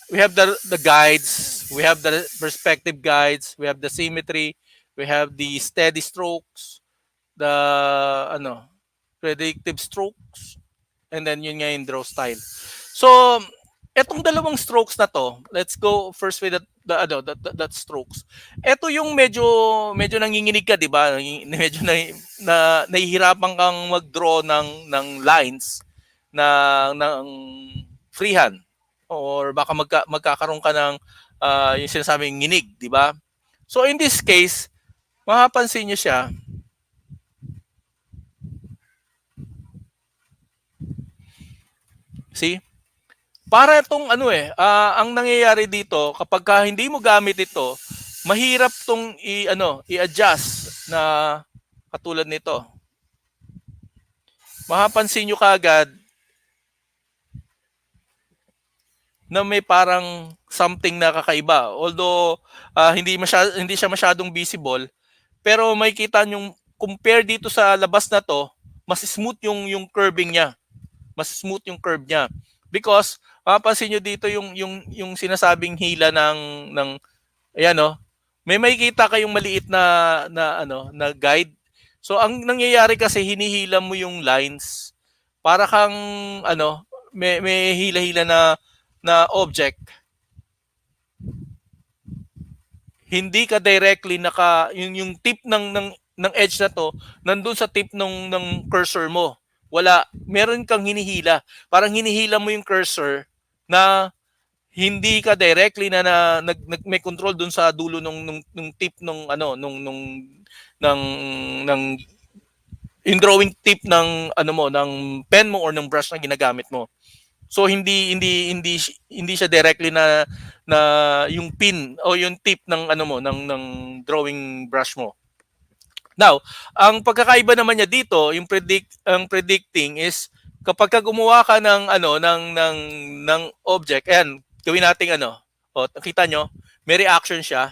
we have the guides, we have the perspective guides, we have the symmetry, we have the steady strokes, the predictive strokes, and then yun nga yung draw style. So, etong dalawang strokes na to, let's go first with that strokes. Ito yung medyo nanginginig ka, 'di ba? Medyo nahihirapan kang mag-draw ng lines ng freehand. Or baka magkakaroon ka ng yung sinasabing nginig, di ba? So in this case, mapapansin niyo siya. See? Para itong ang nangyayari dito kapag hindi mo gamit ito, mahirap tong i-adjust na katulad nito. Mapapansin niyo kaagad na may parang something na kakaiba. Although hindi siya masyadong visible, pero makikita nyo compare dito sa labas na to, mas smooth yung curving niya. Mas smooth yung curve niya. Because mapapansin nyo dito yung sinasabing hila ng ayan may makikita kayong maliit na guide. So ang nangyayari kasi hinihila mo yung lines para kang may hila-hila na object. Hindi ka directly yung tip ng edge na to nandun sa tip ng cursor mo. Wala, meron kang hinihila. Parang hinihila mo yung cursor na hindi ka directly may control dun sa dulo nung tip ng yung drawing tip ng pen mo or ng brush na ginagamit mo. So hindi siya directly na yung pin o yung tip ng drawing brush mo. Now, ang pagkakaiba naman niya dito, ang predicting is kapag ka gumawa ka ng object, ayan, gawin nating o nakita nyo, may reaction siya.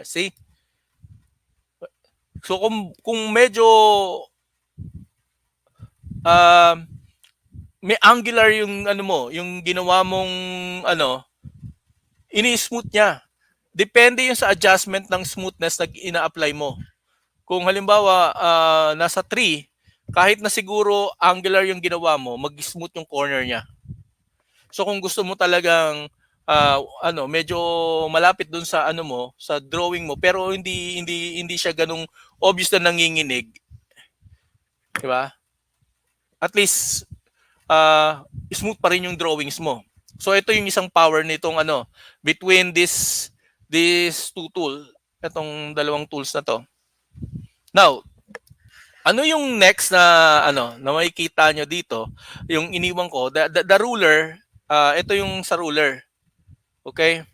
See? So kung medyo may angular yung yung ginawa mong ini-smooth niya. Depende yung sa adjustment ng smoothness na ina-apply mo. Kung halimbawa nasa 3, kahit na siguro angular yung ginawa mo, mag-smooth yung corner niya. So kung gusto mo talagang medyo malapit dun sa sa drawing mo pero hindi siya ganung obvious na nanginginig. 'Di ba? At least smooth pa rin yung drawings mo. So ito yung isang power nitong between these two tools, itong dalawang tools na to. Now, ano yung next na na makikita nyo dito? Yung iniwan ko, the ruler, ito yung sa ruler. Okay?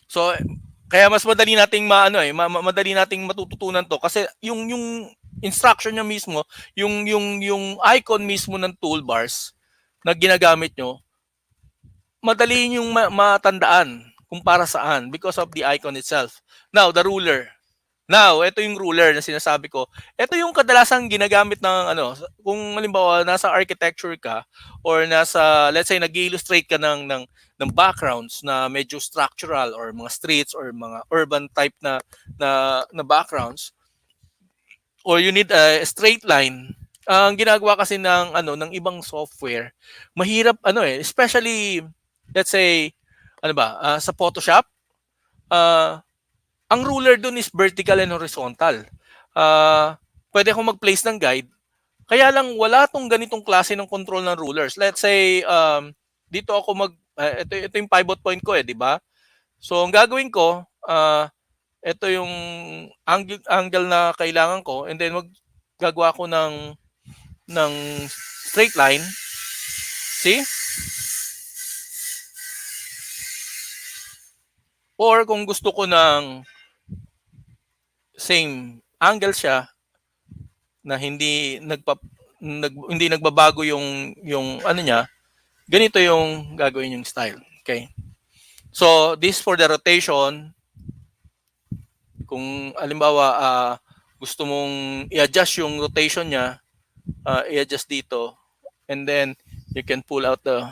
So kaya mas madali nating madali nating matututunan to kasi yung instruction niya mismo, yung icon mismo ng toolbars na ginagamit nyo, madali yung matandaan kung para saan because of the icon itself. Now, the ruler. Now, ito yung ruler na sinasabi ko. Ito yung kadalasang ginagamit ng kung halimbawa nasa architecture ka or nasa, let's say, nag-illustrate ka ng backgrounds na medyo structural or mga streets or mga urban type na backgrounds, or you need a straight line. Ang ginagawa kasi ng ibang software, mahirap especially let's say sa Photoshop, ang ruler dun is vertical and horizontal. Pwede akong mag-place ng guide. Kaya lang wala tong ganitong klase ng control ng rulers. Let's say dito ako ito yung pivot point ko di ba? So ang gagawin ko, ito yung angle na kailangan ko and then gagawa ko ng straight line. See? Or kung gusto ko ng same angle siya na hindi nagbabago yung niya, ganito yung gagawin yung style. Okay? So, this for the rotation. Kung halimbawa gusto mong i-adjust yung rotation niya, i-adjust dito and then you can pull out the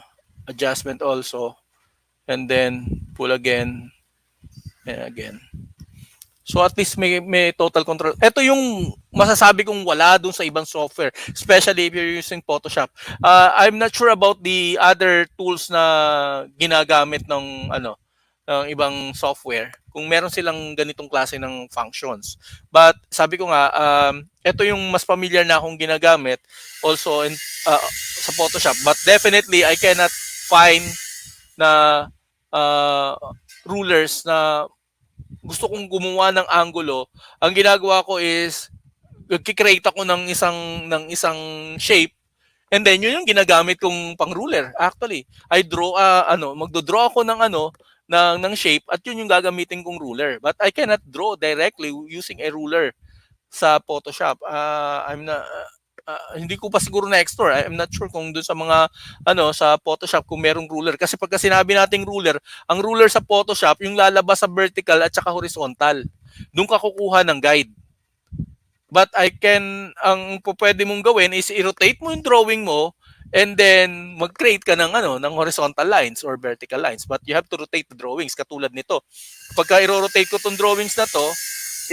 adjustment also and then pull again and again. So at least may total control. Ito yung masasabi kong wala dun sa ibang software, especially if you're using Photoshop. I'm not sure about the other tools na ginagamit ng ng ibang software kung meron silang ganitong klase ng functions. But sabi ko nga, ito yung mas familiar na akong ginagamit also sa Photoshop. But definitely I cannot find na rulers na gusto kong gumawa ng angulo. Ang ginagawa ko is nagki-create ako ng isang shape and then yun yung ginagamit kong pang ruler. Actually, I draw magdo-draw ako ng shape at yun yung gagamitin kong ruler. But I cannot draw directly using a ruler sa Photoshop. Hindi ko pa siguro na-explore. I'm not sure kung doon sa mga sa Photoshop kung merong ruler. Kasi pagka sinabi nating ruler, ang ruler sa Photoshop yung lalabas sa vertical at saka horizontal. Doon ka kukuha ng guide. But ang pwede mong gawin is i-rotate mo yung drawing mo And then mag-create ka ng ng horizontal lines or vertical lines, but you have to rotate the drawings katulad nito. Pagka i-rotate ko tong drawings na to,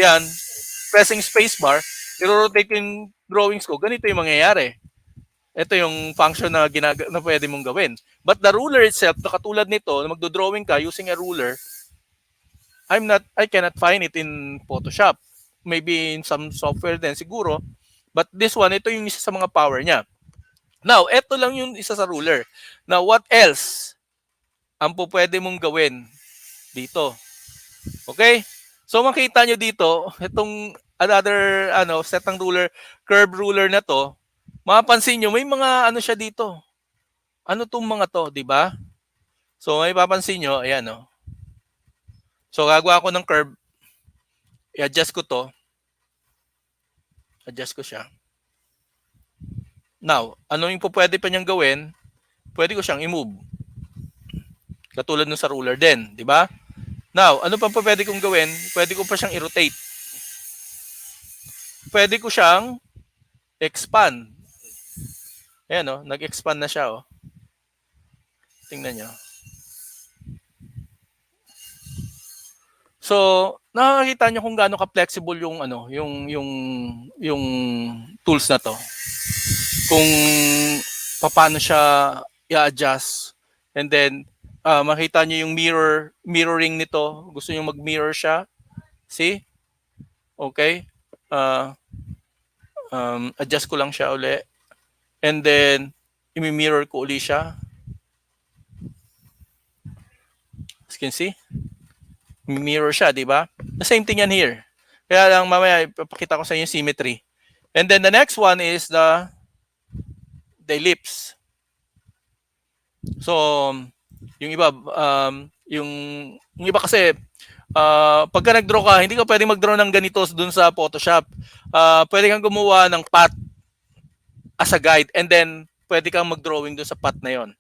yan, pressing spacebar, i-rotate ko yung drawings ko, ganito yung mangyayari. Ito yung function na na pwede mong gawin. But the ruler itself, na katulad nito, na magdo-drawing ka using a ruler, I cannot find it in Photoshop. Maybe in some software din siguro. But this one, ito yung isa sa mga power niya. Now, ito lang yung isa sa ruler. Now, what else ang pwede mong gawin dito? Okay? So, makita nyo dito, itong another set ng ruler, curve ruler na to, mapapansin nyo, may mga siya dito. Ano tong mga to, di ba? So, may papansin nyo, ayan o. So, gagawa ko ng curve. I-adjust ko to. Adjust ko siya. Now, ano yung pwede pa niyang gawin? Pwede ko siyang i-move. Katulad nun sa ruler din, di ba? Now, ano pa pwede kong gawin? Pwede ko pa siyang i-rotate. Pwede ko siyang expand. Ayan o, nag-expand na siya o. Tingnan nyo. So, nakakita nyo kung gaano ka-flexible yung yung tools na to. Kung paano siya i-adjust. And then makita niyo yung mirroring nito. Gusto niyo mag-mirror siya. See? Okay? Adjust ko lang siya uli. And then i-mirror ko uli siya. As you can see, mirror siya, di ba? The same thing yan here. Kaya lang mamaya ipapakita ko sa inyo yung symmetry. And then the next one is the ellipse. So, yung iba yung iba kasi pagka nag-draw ka, hindi ka pwedeng mag-draw ng ganito dun sa Photoshop. Pwede kang gumawa ng path as a guide and then pwede kang mag-drawing dun sa path na yon.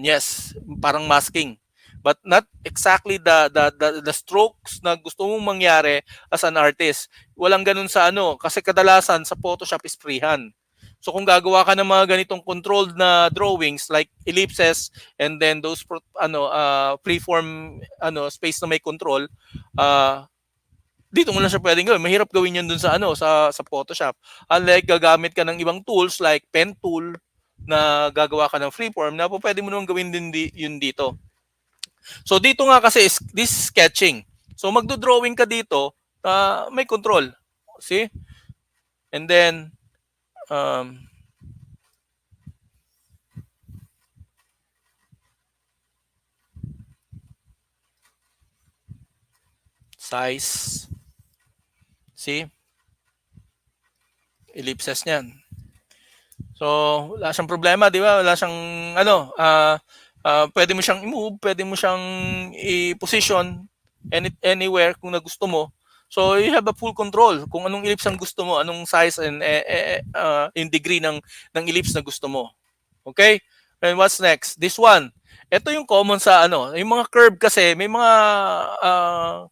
Yes, parang masking. But not exactly the strokes na gusto mong mangyari as an artist. Walang ganun sa kasi kadalasan sa Photoshop is freehand. So kung gagawa ka ng mga ganitong controlled na drawings like ellipses and then those freeform space na may control, dito mo lang siya pwedeng gawin. Mahirap gawin 'yun dun sa sa Photoshop. Unlike gagamit ka ng ibang tools like pen tool na gagawa ka ng freeform na pwede mo naman gawin din yun dito. So dito nga kasi this is sketching. So magdo-drawing ka dito, may control. See? And then size. See? Ellipses niyan. So, wala siyang problema, di ba? Wala siyang pwede mo siyang i-move, pwede mo siyang i-position anywhere kung gusto mo. So, you have a full control kung anong ellipse ang gusto mo, anong size and yung degree ng ellipse na gusto mo. Okay? And what's next? This one. Ito yung common sa yung mga curve kasi, may mga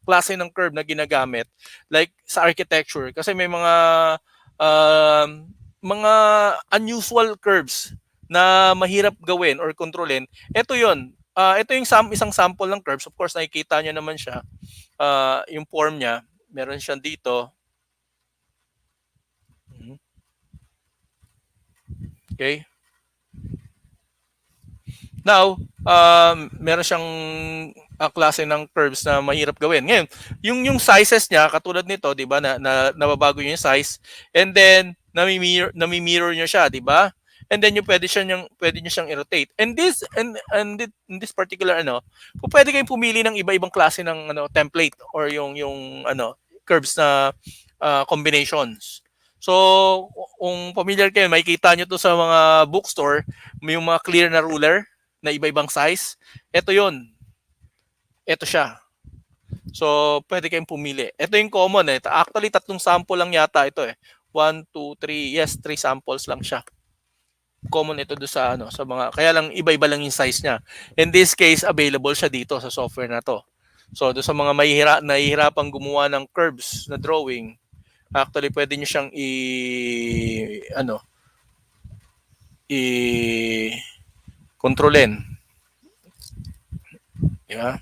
klase ng curve na ginagamit like sa architecture kasi may mga unusual curves na mahirap gawin or kontrolin. Ito 'yon. Ito yung isang sample ng curves. Of course, nakikita niyo naman siya. Yung form niya, meron siyang dito. Okay? Now, meron siyang klase ng curves na mahirap gawin. Ngayon, yung sizes niya, katulad nito, di ba, na nababago yung size, and then, nami-mirror niyo siya, di ba? And then, pwede niyo siyang i-rotate. And in this particular, pwede kayong pumili ng iba-ibang klase ng template or yung curves na combinations. So, kung familiar kayo, makikita nyo to sa mga bookstore, may yung mga clear na ruler na iba-ibang size. Ito yon. Ito siya. So, pwede kayong pumili. Ito yung common eh. Actually, 3 sample lang yata ito eh. 1, 2, 3. Yes, 3 samples lang siya. Common ito do sa sa mga, kaya lang iba-iba lang yung size niya. In this case, available siya dito sa software na to. So, do sa mga nahihirapang gumawa ng curves na drawing, actually pwede niyo siyang kontrolin. Di ba?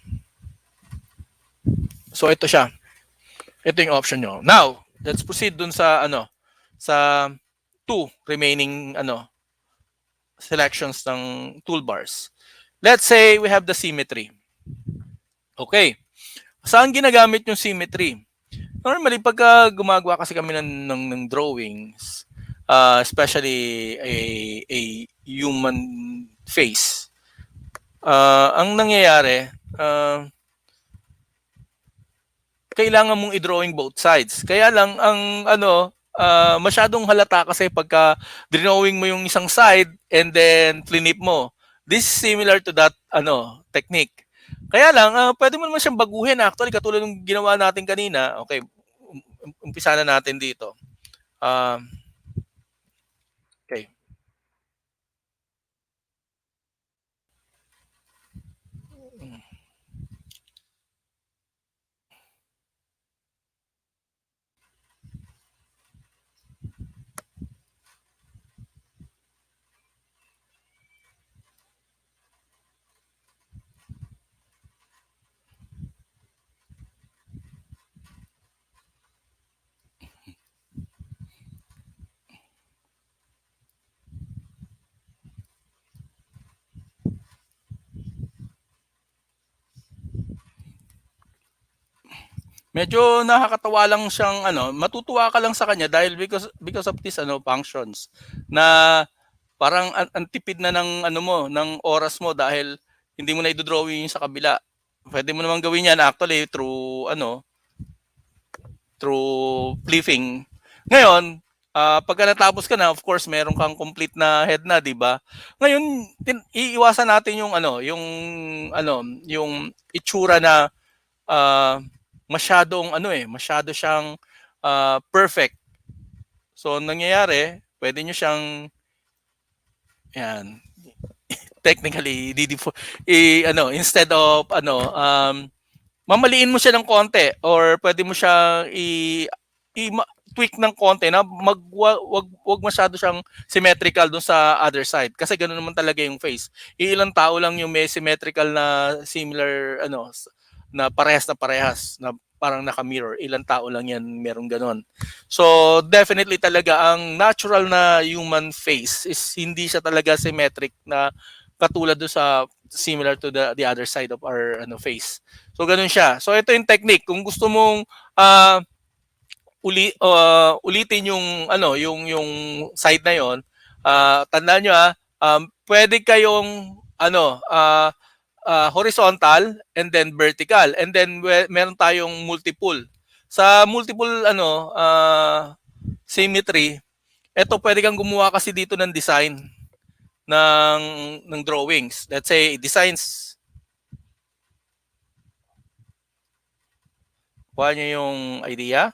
So ito siya. Ito yung option nyo. Now, let's proceed dun sa sa two remaining selections ng toolbars. Let's say we have the symmetry. Okay. Saan ginagamit yung symmetry? Normally, pagka gumagawa kasi kami ng drawings, especially a human face, ang nangyayari, kailangan mong i-drawing both sides. Kaya lang, ang masyadong halata kasi pagka drawing mo yung isang side and then flip mo. This is similar to that technique. Kaya lang, pwede mo naman siyang baguhin. Actually, katulad ng ginawa natin kanina. Okay, umpisa na natin dito. Okay. Medyo nakakatawa lang siyang matutuwa ka lang sa kanya dahil because of this functions na parang ang tipid na ng mo ng oras mo dahil hindi mo na i-drawing sa kabila. Pwede mo naman gawin yan actually through flipping. Ngayon, pagka natapos ka na, of course, meron kang complete na head na, 'di ba? Ngayon, iiwasan natin yung yung itsura na masyado siyang perfect. So nangyayari, pwede nyo siyang yan technically instead of mamaliin mo siya ng konti or pwede mo siya tweak ng konti na wag masyado siyang symmetrical dun sa other side kasi ganoon naman talaga yung face. Ilang tao lang yung may symmetrical na similar na parehas na parang naka-mirror. Ilang tao lang yan merong ganon. So definitely talaga ang natural na human face is hindi siya talaga symmetric na katulad do sa similar to the other side of our face. So ganun siya. So ito yung technique. Kung gusto mong ulitin yung yung side na yon, tandaan niyo pwede kayong horizontal and then vertical and then meron tayong multiple. Sa multiple symmetry, ito pwede kang gumawa kasi dito ng design ng drawings. Let's say designs. Kuha niyo yung idea.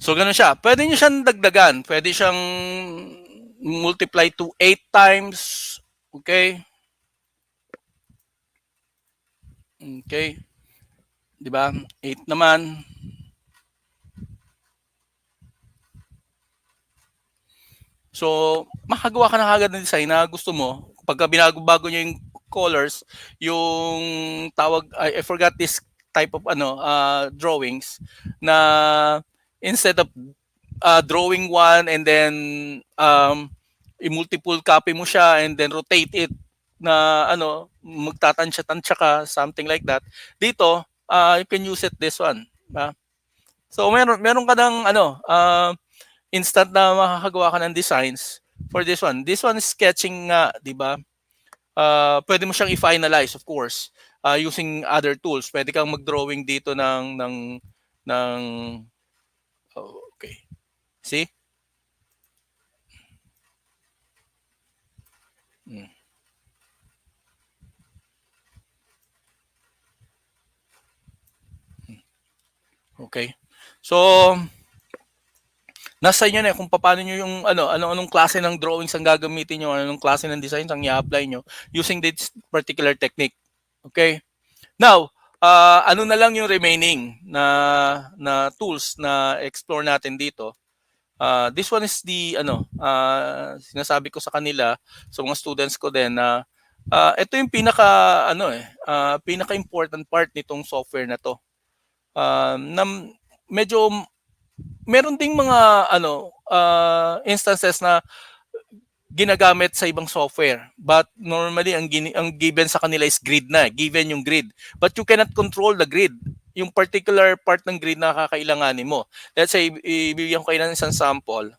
So, ganun siya. Pwede nyo siyang dagdagan. Pwede siyang multiply to 8 times. Okay? Okay. Di ba? 8 naman. So, makagawa ka na kagad ng design na gusto mo. Pagka binago-bago nyo yung colors, yung tawag, I forgot this type of drawings na instead of drawing one and then i-multiple copy mo siya and then rotate it na magtatansya-tansya ka, something like that. Dito, you can use it this one. So meron ka ng instant na makakagawa ka ng designs for this one. This one is sketching nga, 'di ba? Pwede mo siyang i-finalize of course using other tools. Pwede kang mag-drawing dito ng okay. See? Okay. So, nasa inyo na kung paano nyo yung anong klase ng drawings ang gagamitin nyo, anong klase ng designs ang i-apply nyo using this particular technique. Okay? Now, ano na lang yung remaining na tools na explore natin dito. This one is the sinasabi ko sa kanila, sa mga students ko din na ito yung pinaka important part nitong software na to. Na medyo meron ding mga instances na ginagamit sa ibang software. But normally, ang given sa kanila is grid na. Given yung grid. But you cannot control the grid. Yung particular part ng grid na kakailanganin mo. Let's say, ibigyan ko kayo ng isang sample.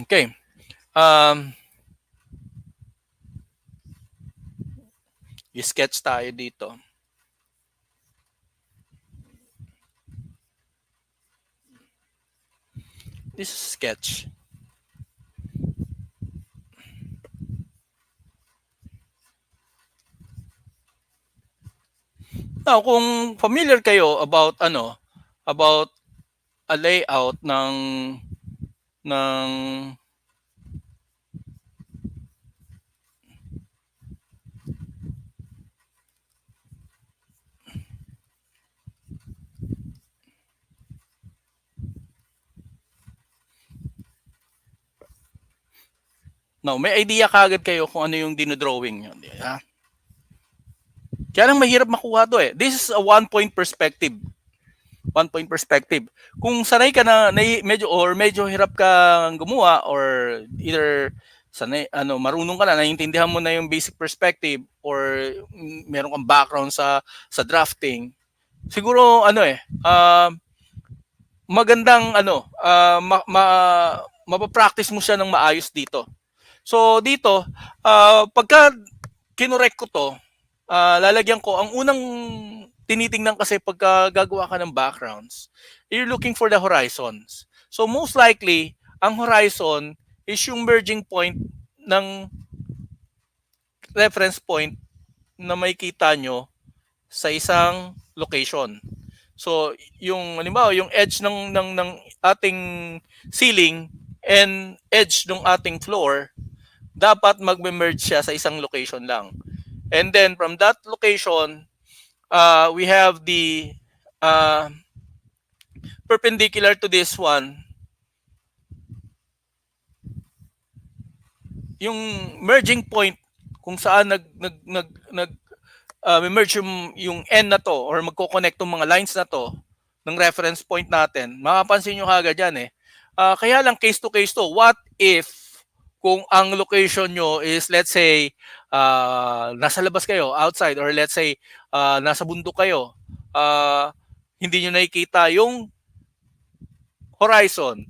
Okay. I-sketch tayo dito. This is sketch. Now, kung familiar kayo about about a layout ng No, may idea kagad kayo kung ano yung dinodrawing nyo. Yeah? Kaya lang mahirap makuha to eh. This is a one-point perspective. One-point perspective. Kung sanay ka na medyo hirap kang gumawa or either sanay, marunong ka na, naiintindihan mo na yung basic perspective or meron kang background sa drafting, siguro magandang mapapractice mo siya ng maayos dito. So dito, pagka kinorek ko to, lalagyan ko, ang unang tinitingnan kasi pagka gagawa ka ng backgrounds, you're looking for the horizons. So most likely, ang horizon is yung merging point ng reference point na makikita nyo sa isang location. So yung halimbawa, yung edge ng ating ceiling and edge ng ating floor, dapat magme-merge siya sa isang location lang. And then from that location, we have the perpendicular to this one, yung merging point kung saan merge yung end na to or magko-connect tong mga lines na to ng reference point natin. Mapapansin nyo kagad yan eh. Kaya lang case to case to. What if kung ang location nyo is, let's say, nasa labas kayo, outside, or let's say, nasa bundok kayo, hindi nyo nakikita yung horizon.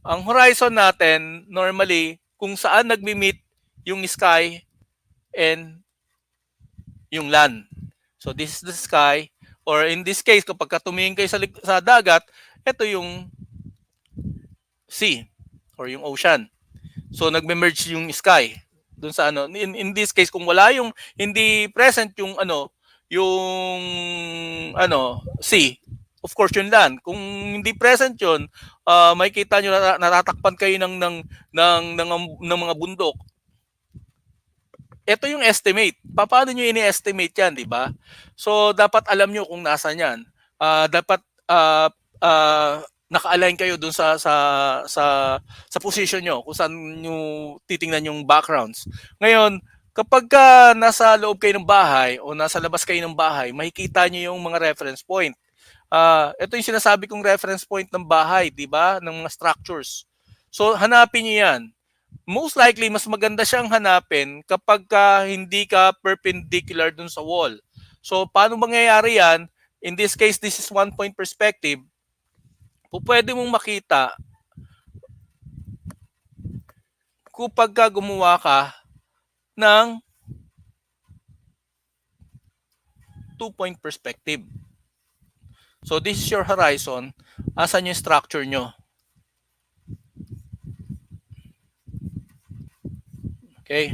Ang horizon natin, normally, kung saan nagmi-meet yung sky and yung land. So, this is the sky. Or in this case, kapag tumingin kayo sa dagat, ito yung sea or yung ocean. So nagme-merge yung sky doon sa in this case kung wala yung hindi present yung sea, of course yun land. Kung hindi present yun, makikita niyo natatakpan kayo ng mga bundok. Ito yung estimate. Paano niyo ini-estimate yan, di ba? So dapat alam niyo kung nasaan yan. Dapat naka-align kayo dun sa position nyo kung saan nyo titingnan yung backgrounds. Ngayon, kapag nasa loob kayo ng bahay o nasa labas kayo ng bahay, makikita nyo yung mga reference point. Ito yung sinasabi kong reference point ng bahay, di ba? Ng mga structures. So, hanapin nyo yan. Most likely, mas maganda siyang hanapin kapag hindi ka perpendicular dun sa wall. So, paano mangyayari yan? In this case, this is one-point perspective. Pwede mong makita kapag gumawa ka ng two-point perspective. So this is your horizon. Asan yung structure nyo? Okay.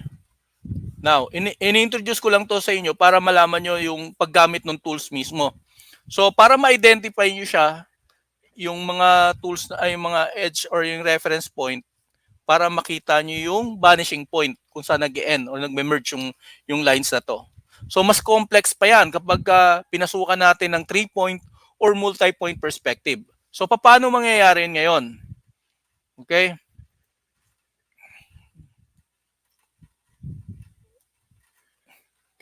Now, ini-introduce ko lang to sa inyo para malaman nyo yung paggamit ng tools mismo. So, para ma-identify nyo siya, yung mga tools, ay yung mga edge or yung reference point, para makita nyo yung vanishing point kung saan nag-end or nag-merge yung lines na to. So, mas complex pa yan kapag pinasukan natin ng 3-point or multi-point perspective. So, paano mangyayari ngayon? Okay?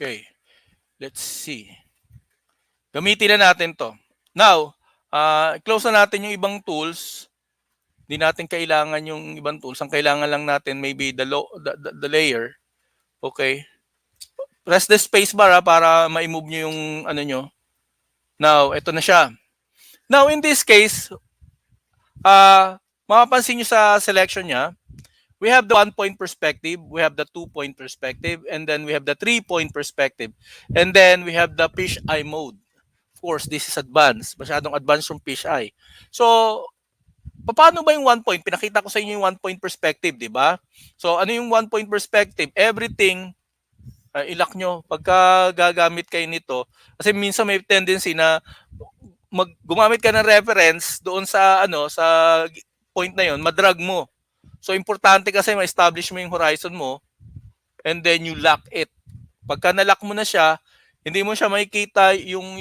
Okay. Let's see. Gamitin na natin to. Now, close na natin yung ibang tools. Hindi natin kailangan yung ibang tools. Ang kailangan lang natin maybe the layer. Okay. Press the space bar para ma-move nyo yung ano nyo. Now, ito na siya. Now, in this case, mapapansin nyo sa selection niya, we have the 1-point perspective, we have the 2-point perspective, and then we have the 3-point perspective. And then we have the fisheye mode. Of course, this is advanced. Masyadong advanced yung fisheye. So, paano ba yung 1-point? Pinakita ko sa inyo yung 1-point perspective, di ba? So, ano yung 1-point perspective? Everything, ilak nyo. Pagka gagamit kayo nito, kasi minsan may tendency na gumamit ka ng reference doon sa sa point na yon, madrag mo. So, importante kasi ma-establish mo yung horizon mo and then you lock it. Pagka na-lock mo na siya, hindi mo siya makikita yung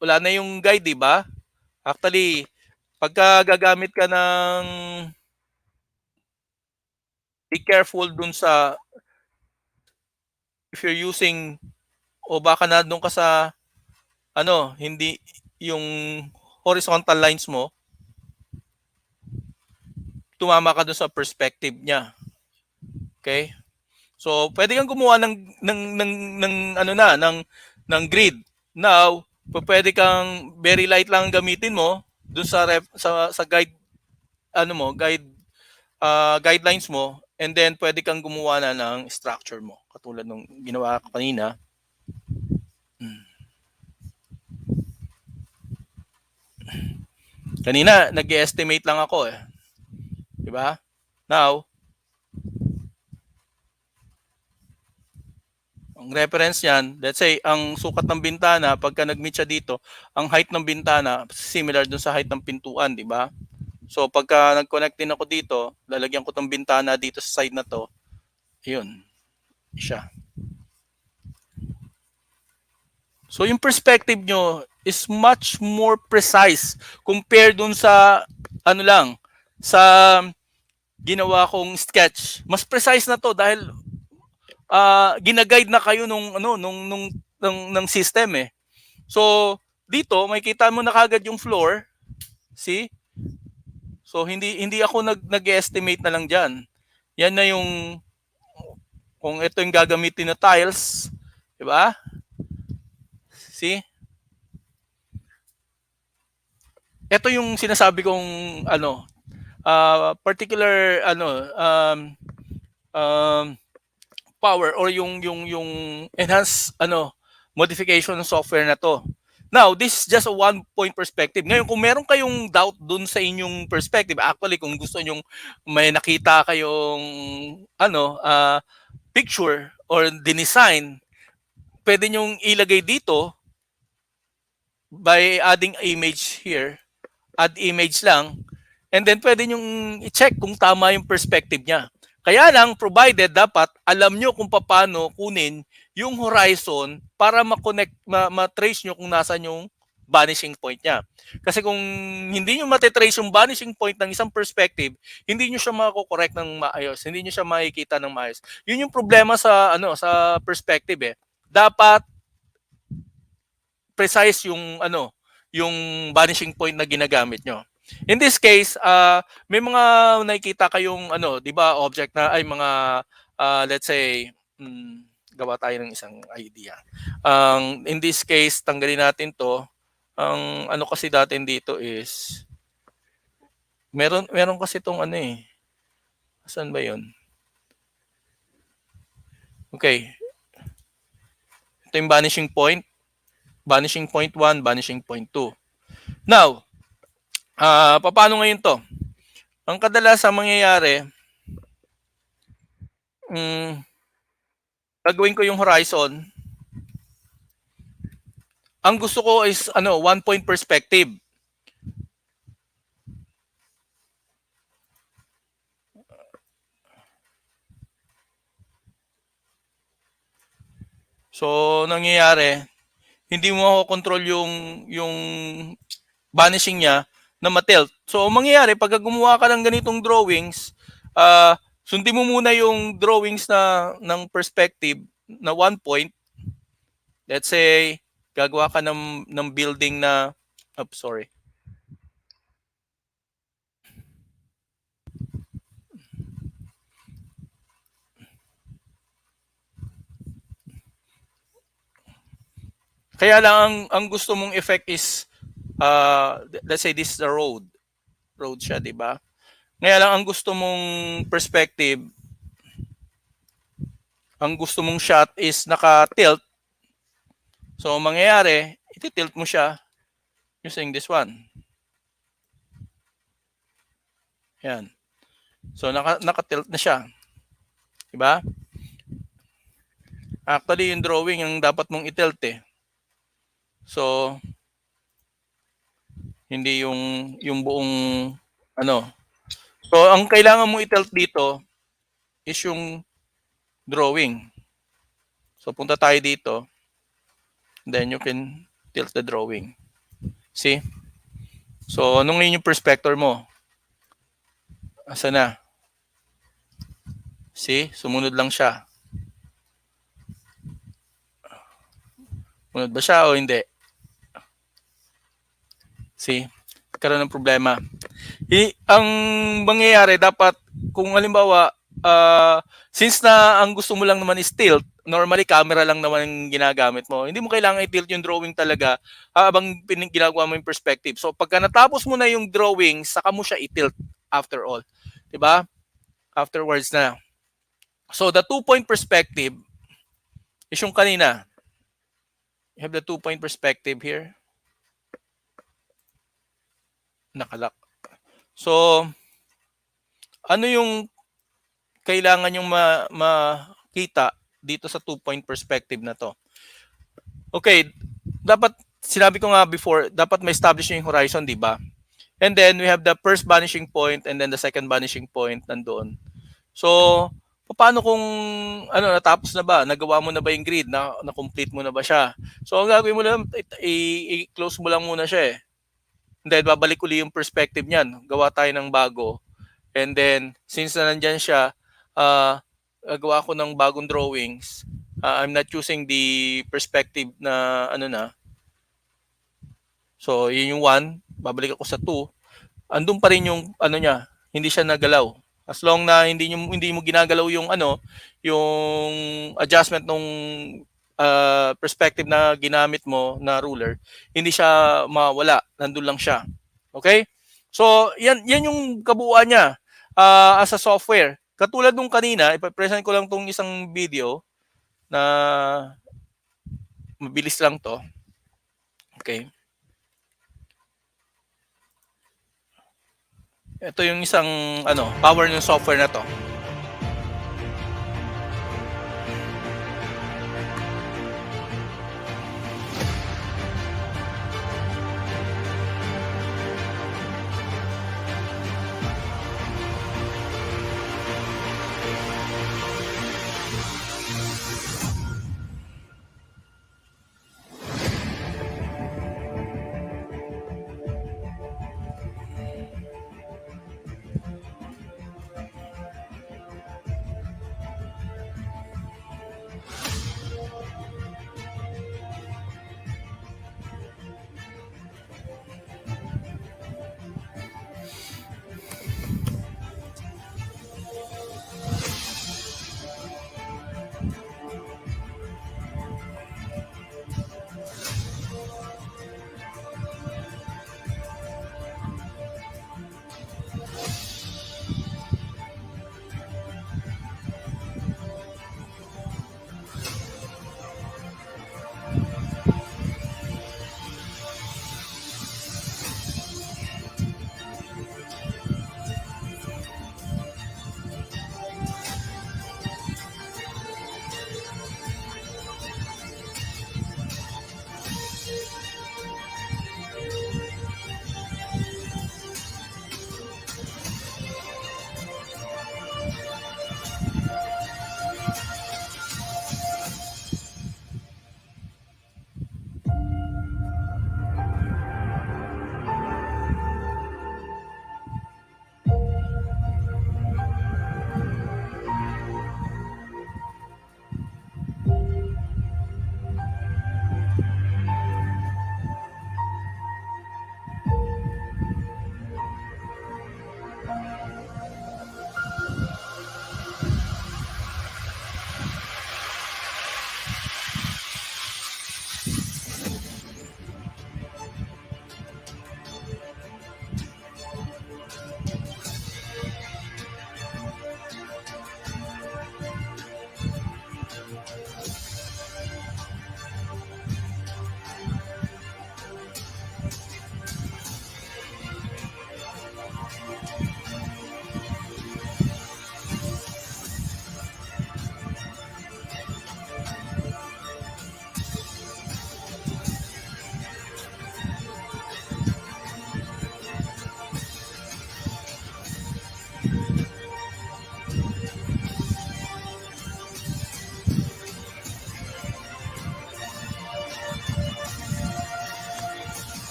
wala na yung guide, di ba? Actually, pagka gagamit ka ng be careful dun sa if you're using o baka na dun ka sa hindi yung horizontal lines mo, tumama ka dun sa perspective niya. Okay? So, pwede kang gumawa ng grid. Now, pwede kang very light lang gamitin mo dun sa guide guidelines mo, and then pwede kang gumawa na ng structure mo katulad ng ginawa ko kanina. Kanina, nag-estimate lang ako eh. Di ba? Now, ang reference niyan, let's say, ang sukat ng bintana, pagka nag-meet siya dito, ang height ng bintana, similar dun sa height ng pintuan, di ba? So, pagka nag-connect din ako dito, lalagyan ko tong bintana dito sa side na to, yun, siya. So, yung perspective nyo is much more precise compared dun sa, sa ginawa kong sketch. Mas precise na to dahil gina-guide na kayo ng system eh. So, dito, makikita mo na kagad yung floor. See? So, hindi ako nag-estimate na lang dyan. Yan na yung, kung ito yung gagamitin na tiles, di ba? See? Ito yung sinasabi kong particular power or yung enhanced modification ng software na to. Now, this is just a 1-point perspective. Ngayon, kung meron kayong doubt dun sa inyong perspective, actually, kung gusto nyong may nakita kayong picture or dinesign, pwede nyong ilagay dito by adding image here. Add image lang. And then, pwede nyong i-check kung tama yung perspective niya. Kaya lang, provided dapat alam nyo kung paano kunin yung horizon para ma-connect, ma-trace nyo kung nasa yung vanishing point niya. Kasi kung hindi nyo matitrace yung vanishing point ng isang perspective, hindi nyo siya mako-correct ng maayos, hindi nyo siya makikita ng maayos. Yun yung problema sa sa perspective eh. Dapat precise yung yung vanishing point na ginagamit nyo. In this case, may mga nakikita kayong 'di ba, object na ay mga let's say gawa tayo ng isang idea. In this case, tanggalin natin 'to. Ang kasi natin dito is meron kasi tong Saan ba 'yon? Okay. Ito yung vanishing point 1, vanishing point 2. Now, paano ngayon to? Ang kadalasang mangyayari, mm, gagawin ko yung horizon. Ang gusto ko is 1 point perspective. So nangyayari, hindi mo control yung vanishing niya na matilt. So ang mangyayari pag gumawa ka ng ganitong drawings, sundin mo muna yung drawings na ng perspective na 1 point. Let's say gagawa ka ng building na sorry. Kaya lang ang gusto mong effect is let's say this is the road. Road siya, 'di ba? Kaya lang ang gusto mong perspective, ang gusto mong shot is naka-tilt. So ang mangyayari, iti-tilt mo siya using this one. Yan. So naka-tilt na siya. 'Di ba? Actually, yung drawing ang dapat mong i-tilt eh. So hindi yung buong ano. So ang kailangan mong i-tilt dito is yung drawing. So punta tayo dito. Then you can tilt the drawing. See? So anong yun yung perspector mo? Asa na? See? Sumunod lang siya. Sumunod ba siya o hindi? See? Karoon ng problema. Ang mangyayari dapat kung halimbawa since na ang gusto mo lang naman is tilt, normally camera lang naman ang ginagamit mo. Hindi mo kailangan i-tilt yung drawing talaga habang ginagawa mo yung perspective. So pagka natapos mo na yung drawing, saka mo siya i-tilt after all. 'Di ba? Afterwards na. So the 2-point perspective is yung kanina. You have the 2-point perspective here. Nakalak. So ano yung kailangan yung makita dito sa 2-point perspective na to? Okay, dapat sinabi ko nga before, dapat may establish yung horizon, di ba? And then we have the first vanishing point and then the second vanishing point nandoon. So paano kung natapos na ba? Nagawa mo na ba yung grid? Na-complete mo na ba siya? So ang gagawin mo lang, i-close mo lang muna siya eh. And then babalik uli yung perspective niyan. Gawa tayo ng bago. And then since na nandyan siya, gawa ko ng bagong drawings. I'm not using the perspective na So yun yung 1, babalik ako sa 2. Andun pa rin yung niya, hindi siya nagalaw. As long na hindi mo ginagalaw yung yung adjustment ng perspective na ginamit mo na ruler, hindi siya mawala, nandun lang siya. Okay? So yan yung kabuuan niya as a software. Katulad nung kanina, ipapresent ko lang tong isang video na mabilis lang to. Okay. Ito yung isang power ng software na to.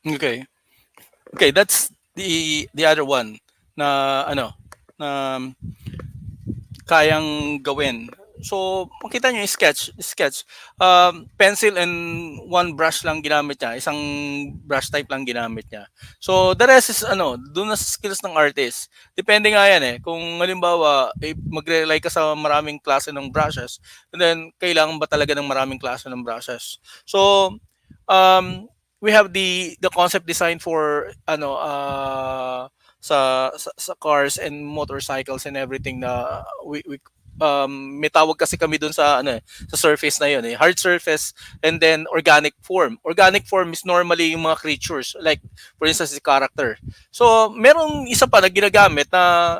Okay. Okay, that's the other one na ano na kayang gawin. So, makita nyo yung sketch. Pencil and one brush lang ginamit niya. Isang brush type lang ginamit niya. So, the rest is doon na sa skills ng artist. Depende nga yan eh. Kung halimbawa, magre-rely ka sa maraming klase ng brushes, and then, kailangan ba talaga ng maraming klase ng brushes? So, we have the concept design for sa cars and motorcycles and everything na we may tawag kasi kami doon sa sa surface na yun eh, hard surface, and then organic form is normally yung mga creatures, like for instance the character. So merong isa pa na ginagamit na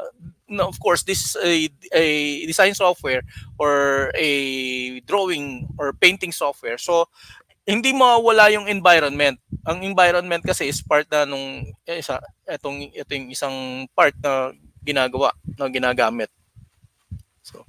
of course this is a design software or a drawing or painting software. So hindi mawawala yung environment. Ang environment kasi is part na nung itong isang part na ginagamit. So,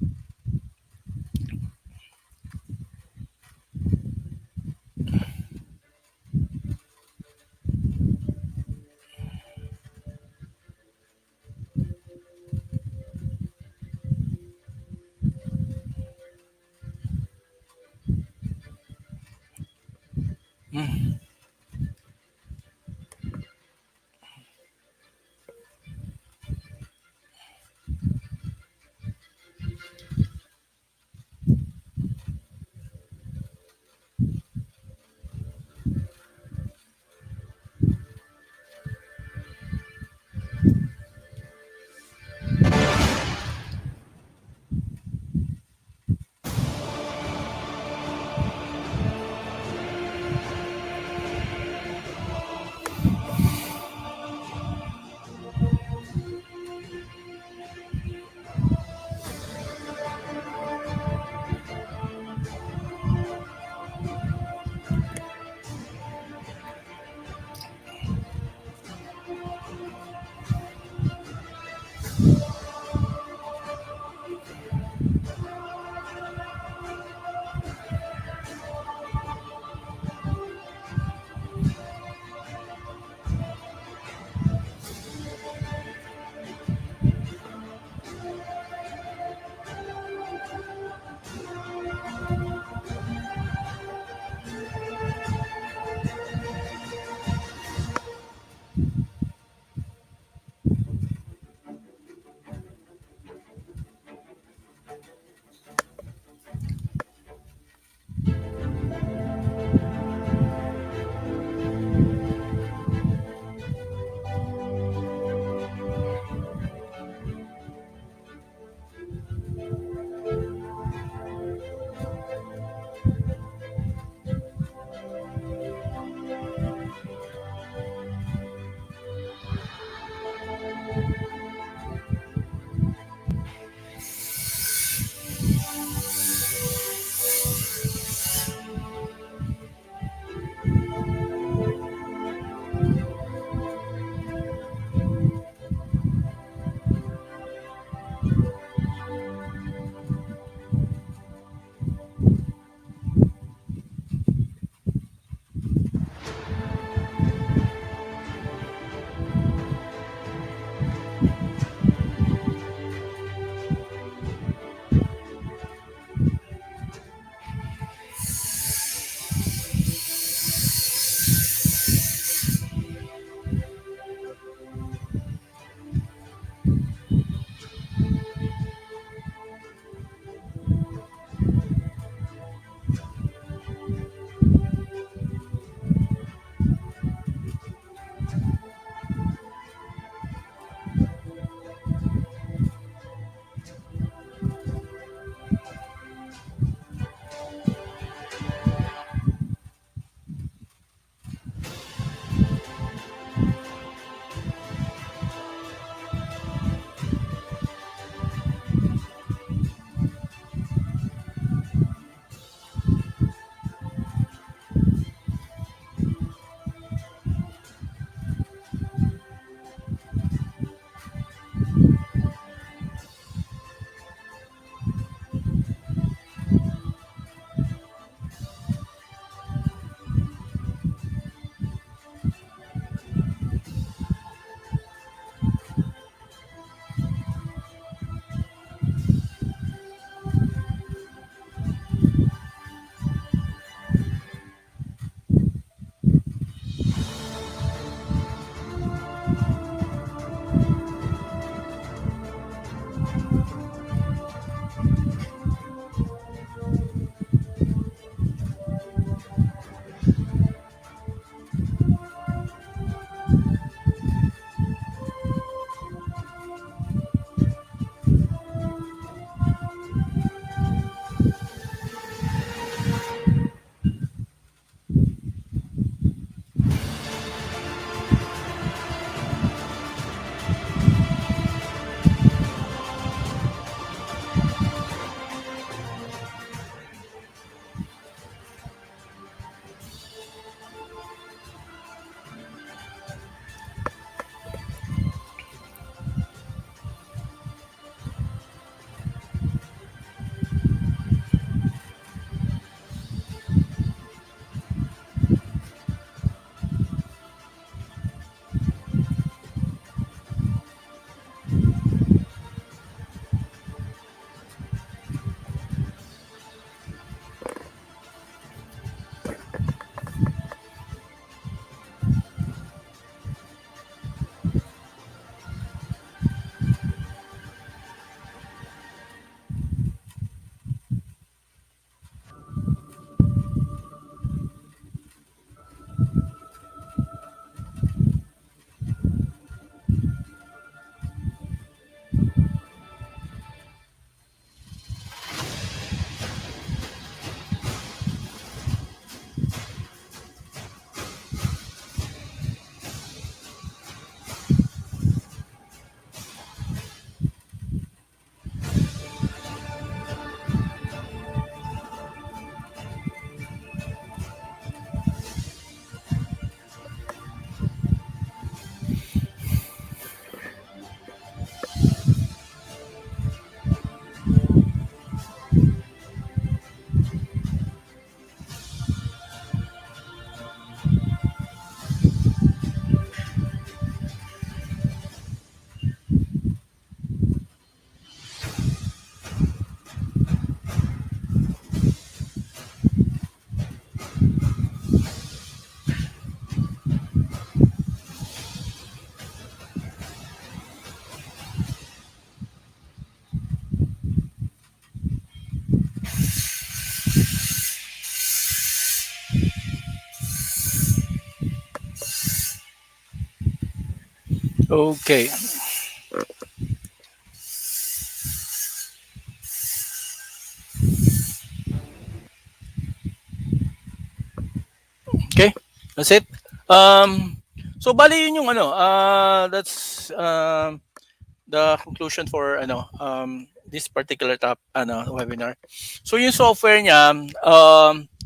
Okay. Okay. That's it. So bali yun yung ano, that's the conclusion for this particular webinar. So yung software niya,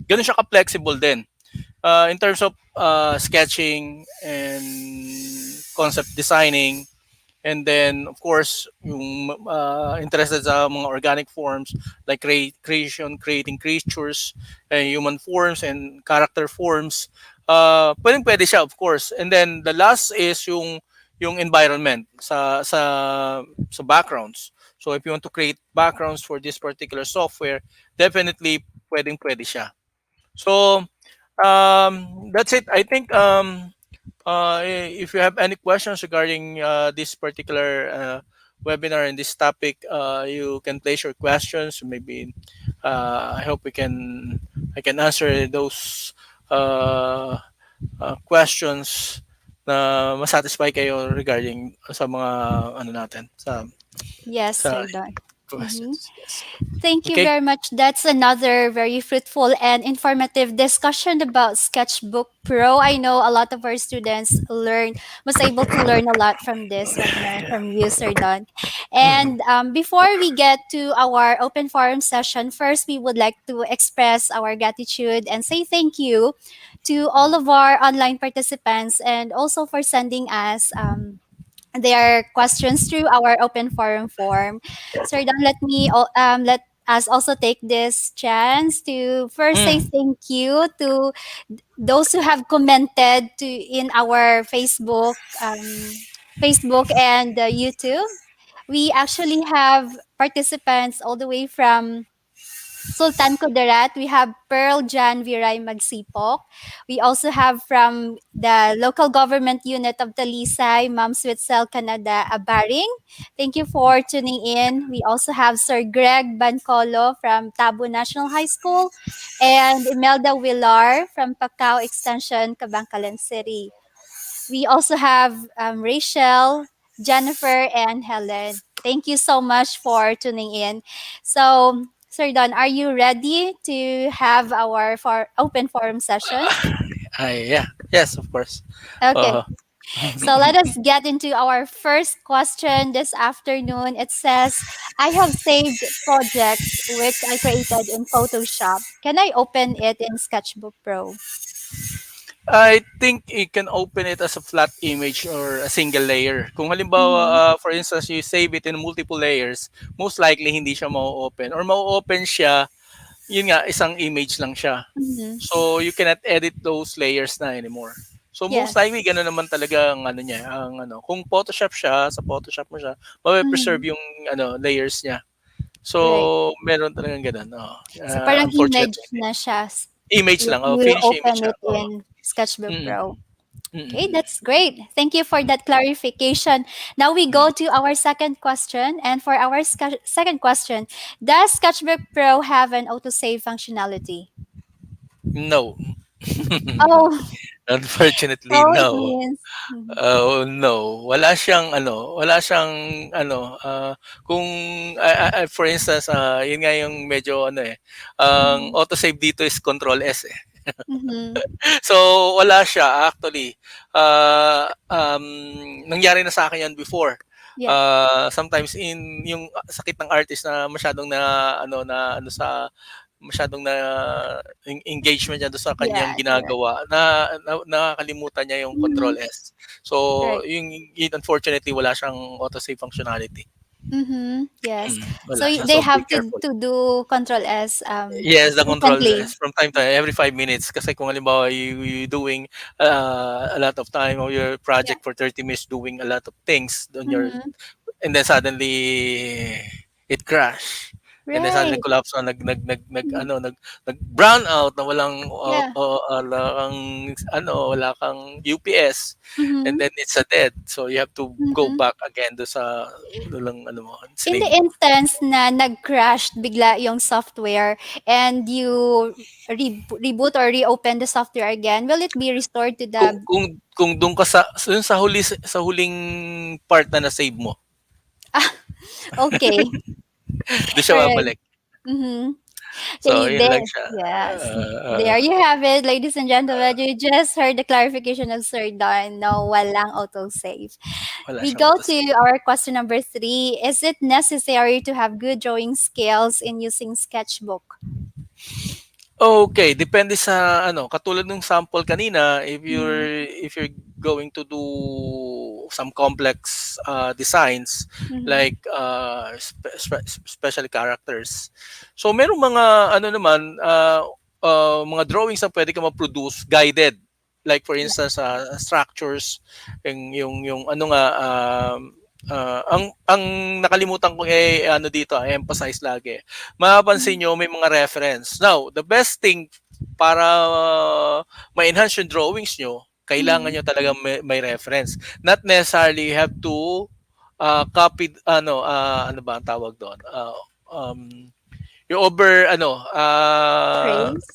ganun siya ka-flexible din. In terms of sketching and concept designing, and then of course yung interested sa mga organic forms like creating creatures, human forms and character forms, pwede siya of course. And then the last is yung environment sa backgrounds. So if you want to create backgrounds for this particular software, definitely pwede siya. So that's it. I think if you have any questions regarding this particular webinar and this topic, you can place your questions. Maybe I hope I can answer those uh, questions na masatisfy kayo regarding sa mga ano natin Yes, sa Sir Don. Mhm. questions. Yes. Thank you Okay. very much. That's another very fruitful and informative discussion about Sketchbook Pro. I know a lot of our students was able to learn a lot from this webinar from you, Sir Don. Mhm. And before we get to our open forum session, first we would like to express our gratitude and say thank you to all of our online participants and also for sending us their questions through our open forum form. Sir Don, let us also take this chance to first say Mm. thank you to those who have commented in our Facebook and YouTube. We actually have participants all the way from Sultan Kudarat. We have Pearl Jan Viray Magsipok. We also have from the local government unit of Talisay, Ma'am Switzel Canada Abaring. Thank you for tuning in. We also have Sir Greg Bancolo from Tabo National High School and Imelda Villar from Pacao Extension, Cabangcalan City. We also have Rachel, Jennifer, and Helen. Thank you so much for tuning in. So, Sir Don, are you ready to have our open forum session? Yeah. Yes, of course. Okay. Uh, So let us get into our first question this afternoon. It says, I have saved projects which I created in Photoshop. Can I open it in Sketchbook Pro? I think you can open it as a flat image or a single layer. Kung halimbawa, Mm-hmm. for instance, you save it in multiple layers, most likely hindi siya mau-open. Or mau-open siya, yun nga, isang image lang siya. Mm-hmm. So, you cannot edit those layers na anymore. So, most Yes. likely, gano'n naman talaga ang ano niya. Kung Photoshop siya, sa Photoshop mo siya, Mm-hmm. mape-preserve yung layers niya. Right. So, meron talagang gano'n. So parang image Unfortunately. na siya. Image You lang. will Finish image open siya. it in Sketchbook Mm-mm. Pro. Okay, Mm-mm. that's great. Thank you for that clarification. Now we go to our second question. And for our second question, does Sketchbook Pro have an autosave functionality? No. Oh, Unfortunately, so it no. means. Mhm. Oh, no. Wala siyang kung for instance, yun nga yung medyo ang Mhm. autosave dito is control S eh. Mhm. So wala siya actually. Nangyari na sa akin yan before. Yeah. Sometimes in yung sakit ng artist na masyadong sa masyadong engagement niya doon sa kanyang Yeah, correct. ginagawa na nakakalimutan niya yung control Mhm. S. So Right. yung unfortunately wala siyang autosave functionality. Mhm. Yes. So Wala siya. they So be have careful. to do Control S Yes, the control frequently. is from time to time, every 5 minutes. Kasi kung halimbawa you doing a lot of time or your Yeah. project for 30 minutes doing a lot of things on your, Mhm. and then suddenly it crash. and then suddenly Right. collapse na nag brown out na Yeah. walang wala kang UPS, and Mm-hmm. then it's a dead, so you have to go Mm-hmm. back again do sa lang mo In the sinave mo. instance na nag-crash bigla yung software and you reboot or reopen the software again, will it be restored to Kung the... kung kung dun ka dun sa huling part na na-save mo, Ah, okay. dun siya Alright. babalik. Mm-hmm. So yun lang There, siya. yes. Uh, There you have it, ladies and gentlemen. You just heard the clarification of Sir Don. No, walang autosave. wala We siyang go to auto-save. our question number 3. Is it necessary to have good drawing skills in using Sketchbook? Okay, depende sa katulad ng sample kanina, Mm-hmm. if you're going to do some complex designs Mm-hmm. like especially characters. So merong mga naman mga drawings na pwede ka ma-produce guided. Like for Yeah. instance structures yung ano nga ang nakalimutan ko dito, emphasize lagi. Mapapansin nyo may mga reference. Now, the best thing para ma-enhance yung drawings nyo, kailangan Mm-hmm. nyo talaga may reference. Not necessarily you have to copy ano ba ang tawag doon? Yung over Trace.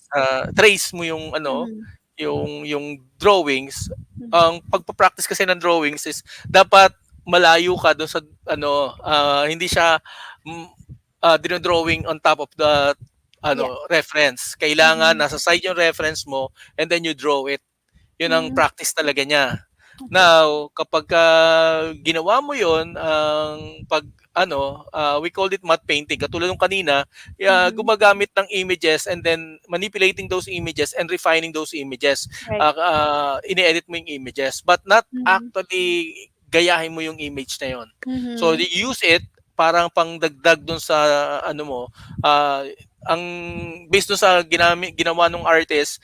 trace mo yung Mm-hmm. yung drawings. Mm-hmm. Ang pagpa-practice kasi ng drawings is dapat malayo ka doon sa hindi siya dinodrawing on top of the Yeah. reference. Kailangan Mm-hmm. nasa side yung reference mo and then you draw it. Yun ang Mm-hmm. practice talaga niya. Okay. Now, kapag ginawa mo yon ang we called it matte painting. Katulad ng kanina, Mm-hmm. gumagamit ng images and then manipulating those images and refining those images. Right. Ini-edit mo yung images but not Mm-hmm. actually gayahin mo yung image na yon. So, Mm-hmm. you use it parang pangdagdag dun sa ah, ang based dun sa ginawa ng artist,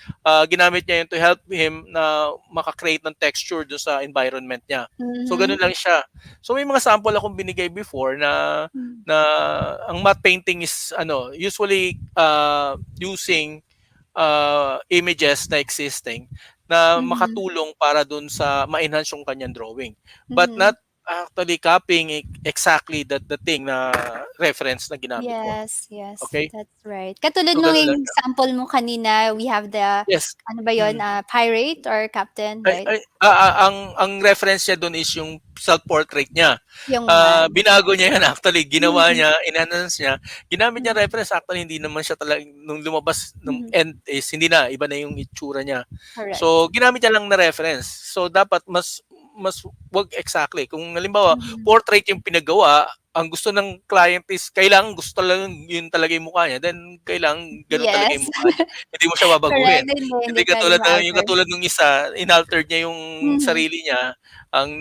ginamit niya yun to help him na maka-create ng texture dun sa environment niya. So Mm-hmm. ganun lang siya. So may mga sample akong binigay before na ang matte painting is usually using images na existing na Mm-hmm. makatulong para dun sa ma-enhance yung kanyang drawing. But Mm-hmm. not actually copying exactly the thing na reference na ginamit mo. Yes, yes, Okay? that's right. Katulad So nung ganun lang yung siya. sample mo kanina, we have the, Yes. ano ba yun, Mm. pirate or captain, Ay, right? ang reference niya doon is yung self-portrait niya. Yung man. Binago niya yan actually, ginawa Mhm, niya, enhance niya. Ginamit niya mhm, reference actually hindi naman siya talaga nung lumabas nung mhm. end is hindi na iba na yung itsura niya. Correct. So ginamit niya lang na reference. So dapat mas wag exactly. Kung halimbawa Mhm. portrait yung pinagawa, ang gusto ng client is kailangan gusto talaga yun talaga yung mukha niya, then kailangan ganun talaga Yes. yung mukha niya. Hindi mo siya Correct. babaguhin. Hindi Hindi pwedeng katulad ng yung ma-alter. katulad nung isa, inaltered niya yung Mhm, sarili niya. Ang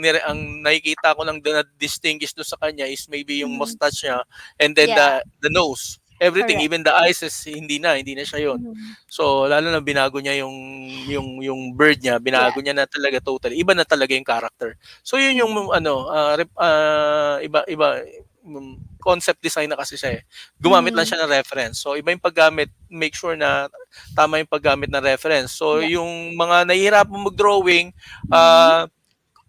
nakikita ko lang doon na distinguish doon sa kanya is maybe yung mhm. mustache niya and then Yeah, the nose. Everything, correct. even the eyes is hindi na siya yon. Mhm. So lalo na binago niya yung bird niya, Yeah. binago niya na talaga totally. Iba na talaga yung character. So yun yung Mhm, iba concept design na kasi siya eh. Gumamit lang mhm. siya ng reference. So iba yung paggamit, make sure na tama yung paggamit ng reference. So Yeah. yung mga nahihirapan mag-drawing, Mhm,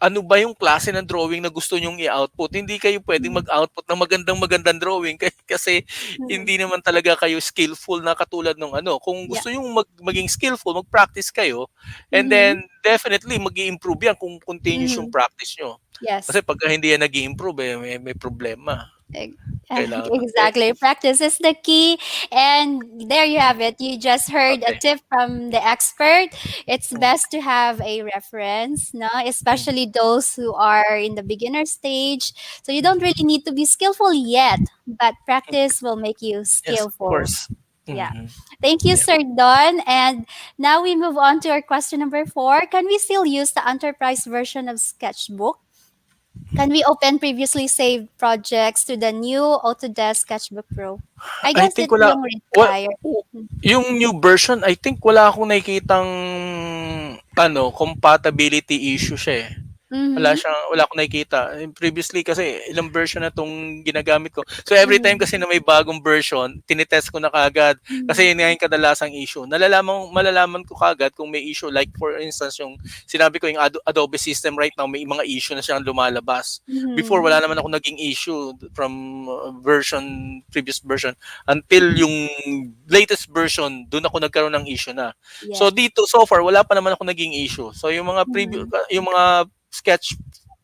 ano ba yung klase ng drawing na gusto nyong i-output? Hindi kayo pwedeng mhm, mag-output ng magandang drawing kasi mhm. hindi naman talaga kayo skillful na katulad ng Kung Yeah. gusto nyong maging skillful, mag-practice kayo and Mhm, then definitely mag-i-improve yan kung continuous yung mhm. practice nyo. Kasi Yes. pagka hindi yan nag-i-improve, may problema. Ex- Kailangan Exactly. Practice is the key. And there you have it. You just heard a okay. tip from the expert. It's Mm, best to have a reference, no? mm, Especially those who are in the beginner stage. So you mm, don't really need to be skillful yet, but mm. practice will make you Yes, of skillful. course. Yeah. Mhm. Thank you, Yeah. Sir Don. And now we move on to our question number 4. Can we still use the enterprise version of Sketchbook? Can we open previously saved projects to the new Autodesk Sketchbook Pro? I I guess think it's yung required. yung new version, I think wala akong nakikitang compatibility issue siya eh. Mm-hmm. Wala akong nakikita. Previously kasi ilang version na 'tong ginagamit ko. So every time Mm-hmm. kasi na may bagong version, tinetest ko na kaagad Mm-hmm. kasi yun nga yung kadalasang issue. Malalaman ko kaagad kung may issue, like for instance yung sinabi ko yung Adobe system right now may mga issue na siyang lumalabas. Before wala naman ako naging issue from previous version until yung latest version, doon ako nagkaroon ng issue na. So Yes. dito so far wala pa naman ako naging issue. So Mm-hmm. yung mga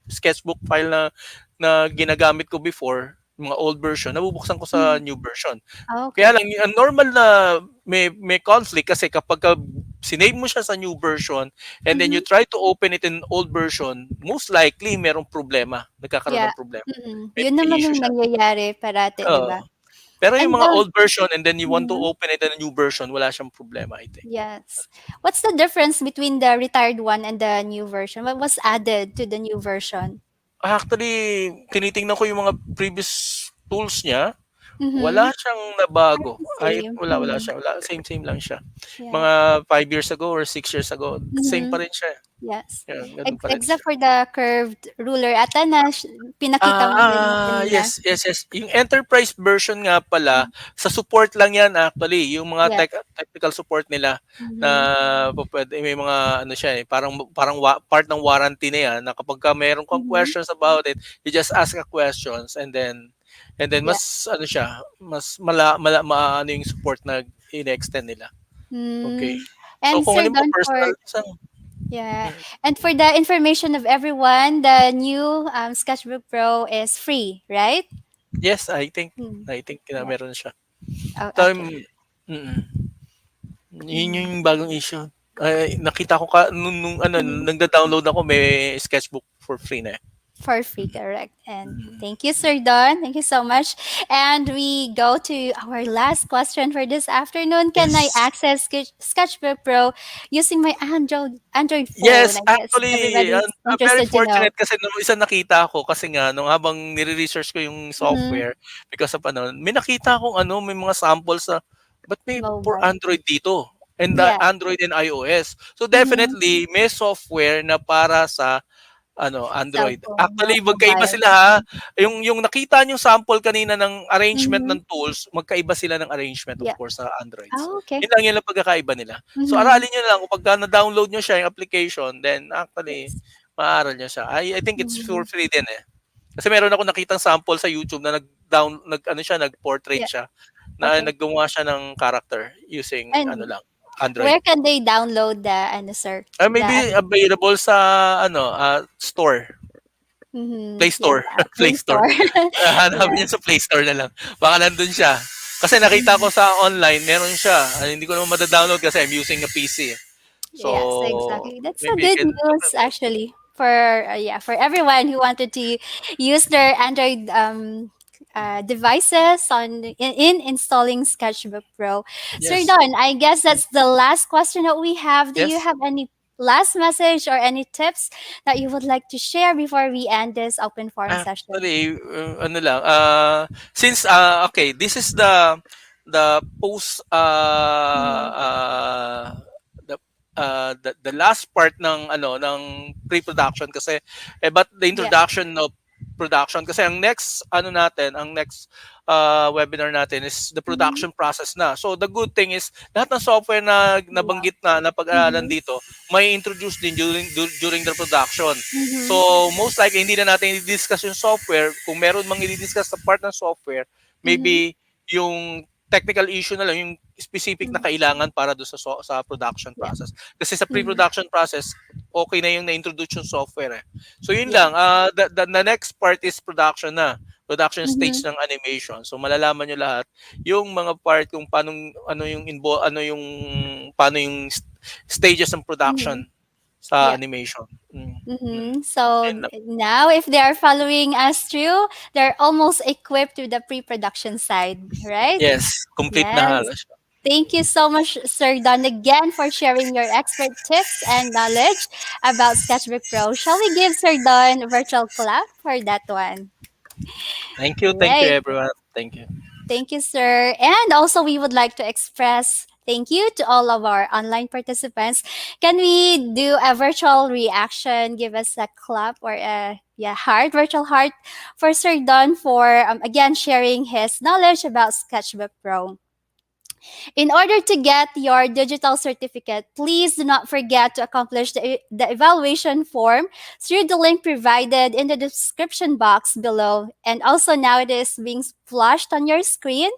sketchbook file na ginagamit ko before, yung mga old version, nabubuksan ko sa Mm-hmm. new version. Kaya Okay. lang ang normal na may conflict kasi kapag sinave mo siya sa new version and then you Mm-hmm. try to open it in old version, most likely merong problema, nagkakaroon Yeah. ng problema. Mm-hmm. May Yun naman issue yung siya. nangyayari parati, di ba? Oo. Pero yung And mga old version and then you want to mhm. open it in a new version, wala siyang problema, I think. Yes. What's the difference between the retired one and the new version? What was added to the new version? Actually, tinitingnan ko yung mga previous tools niya. Mm-hmm. Wala siyang nabago. Parang Ay, same. wala Mm-hmm. siya. Wala, same lang siya. Yeah. Mga 5 years ago or 6 years ago, same Mm-hmm. pa rin siya. Yes. Yan, ganun pa rin Except siya. for the curved ruler ata na pinakita mo rin kanina. Yes. Yung enterprise version nga pala, Mm. sa support lang yan actually. Yung mga Yes. technical support nila na Mm-hmm. pwede, may mga ano siya eh, part ng warranty na yan na kapag ka meron kang Mm-hmm. questions about it, you just ask a questions and then Yeah. mas ano siya, mas ano yung support na in-extend nila. Okay. Mm. So And kung Sir halimbawa Don, personal, for yeah, and for the information of everyone, the new Sketchbook Pro is free, right? yes, Mm. I think na Yeah. meron siya. Oh, okay. Time, mm, yun Mm. yung bagong issue. Ay, nakita ko nung ano, Mm. nagda-download ako may sketchbook for free na eh. For free, correct. And thank you, Sir Don. Thank you so much. And we go to our last question for this afternoon. Can I Yes. access Sketchbook Pro using my Android phone? Yes, I guess actually, everybody's I'm very interested to know. fortunate kasi nung isa nakita ko kasi nga nung habang nire-research ko yung Mm-hmm. software because of ano, may nakita akong ano, may mga samples sa but may for Mobile. Android dito and the Yeah. Android and iOS. So Mm-hmm. definitely may software na para sa ano, Cell Android. phone, Actually, magkaiba mobile. sila ha. Yung nakita niyong sample kanina ng arrangement Mm-hmm. ng tools, magkaiba sila ng arrangement of Yeah. course sa Androids. Oh, okay. Yun lang pagkakaiba nila. So Mm-hmm. aralin niyo lang kung pagka na-download niyo siya yung application, then actually Yes. maaral niyo siya. I think it's Mm-hmm. for free din eh. Kasi meron ako nakitang sample sa YouTube na nag-portrait Yeah. siya na Okay. naggumawa siya ng character using ano And lang, Android. where can they download the ano, sir? Maybe The available sa ano, store. mm-hmm. Play Yeah, Store, the Play Play Store. Store. Hanapin Yeah. niyo sa Play Store na lang. Baka nandun siya. Kasi nakita ko sa online, meron siya. Hindi ko naman mada-download kasi I'm using a PC. Yes, So, exactly. That's a maybe you good can look news at it. actually for yeah, for everyone who wanted to use their Android devices in installing Sketchbook Pro. Sir Yes. Don, I guess that's the last question that we have. Do you Yes. have any last message or any tips that you would like to share before we end this open forum session? Actually, ano lang, since, okay, this is the post, Mm-hmm. the, the last part ng, ano, ng pre-production kasi, but the Yeah. introduction of production kasi ang next webinar natin is the Mm-hmm. production process na. So the good thing is lahat ng software na Yeah. nabanggit na pag-aaralan Mm-hmm. dito may introduce din during the production. So Mm-hmm. most likely hindi na natin i-discuss yung software. Kung meron mang i-discuss sa part ng software, Mm-hmm. maybe yung technical issue na lang yung specific na kailangan para do sa production Yeah. process. Kasi sa Mm-hmm. pre-production process, okay na yung na-introduce yung software eh. So yun Yeah. lang, the next part is production stage Mm-hmm. ng animation. So malalaman nyo lahat yung mga part kung paano paano yung stages ng Mm-hmm. production sa Yeah. animation. Mm-hmm. So Ayun lang. now, if they are following us through, they're almost equipped with the pre-production side, right? Yes, complete na Yes. halos. Thank you so much, Sir Don, again for sharing your expert tips and knowledge about Sketchbook Pro. Shall we give Sir Don a virtual clap for that one? Thank you Right. everyone. Thank you. Thank you, sir. And also, we would like to express Thank you to all of our online participants. Can we do a virtual reaction? Give us a clap or a virtual heart for Sir Don for again sharing his knowledge about Sketchbook Pro. In order to get your digital certificate, please do not forget to accomplish the evaluation form through the link provided in the description box below. And also now it is being flashed on your screen.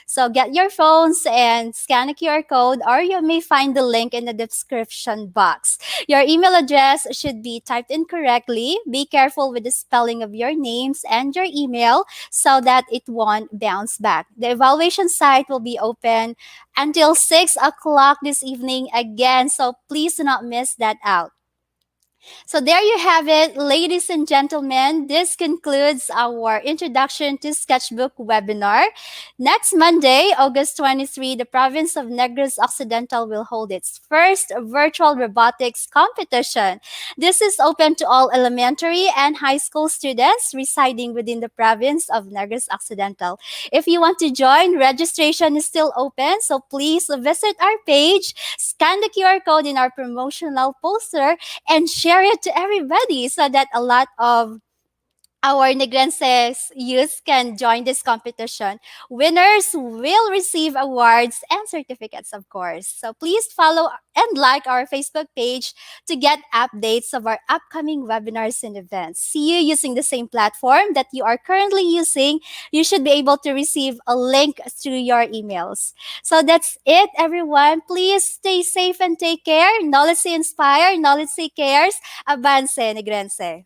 So get your phones and scan a QR code, or you may find the link in the description box. Your email address should be typed in correctly. Be careful with the spelling of your names and your email so that it won't bounce back. The evaluation site will be open until 6 o'clock this evening again, so please do not miss that out. So there you have it, ladies and gentlemen. This concludes our introduction to Sketchbook webinar. Next Monday, August 23, the Province of Negros Occidental will hold its first virtual robotics competition. This is open to all elementary and high school students residing within the Province of Negros Occidental. If you want to join, registration is still open, so please visit our page, scan the QR code in our promotional poster, and share it to everybody so that a lot of our Negrenses youth can join this competition. Winners will receive awards and certificates, of course. So please follow and like our Facebook page to get updates of our upcoming webinars and events. See you using the same platform that you are currently using. You should be able to receive a link through your emails. So that's it, everyone. Please stay safe and take care. NOLITC inspire, NOLITC cares. Avance, Negrense.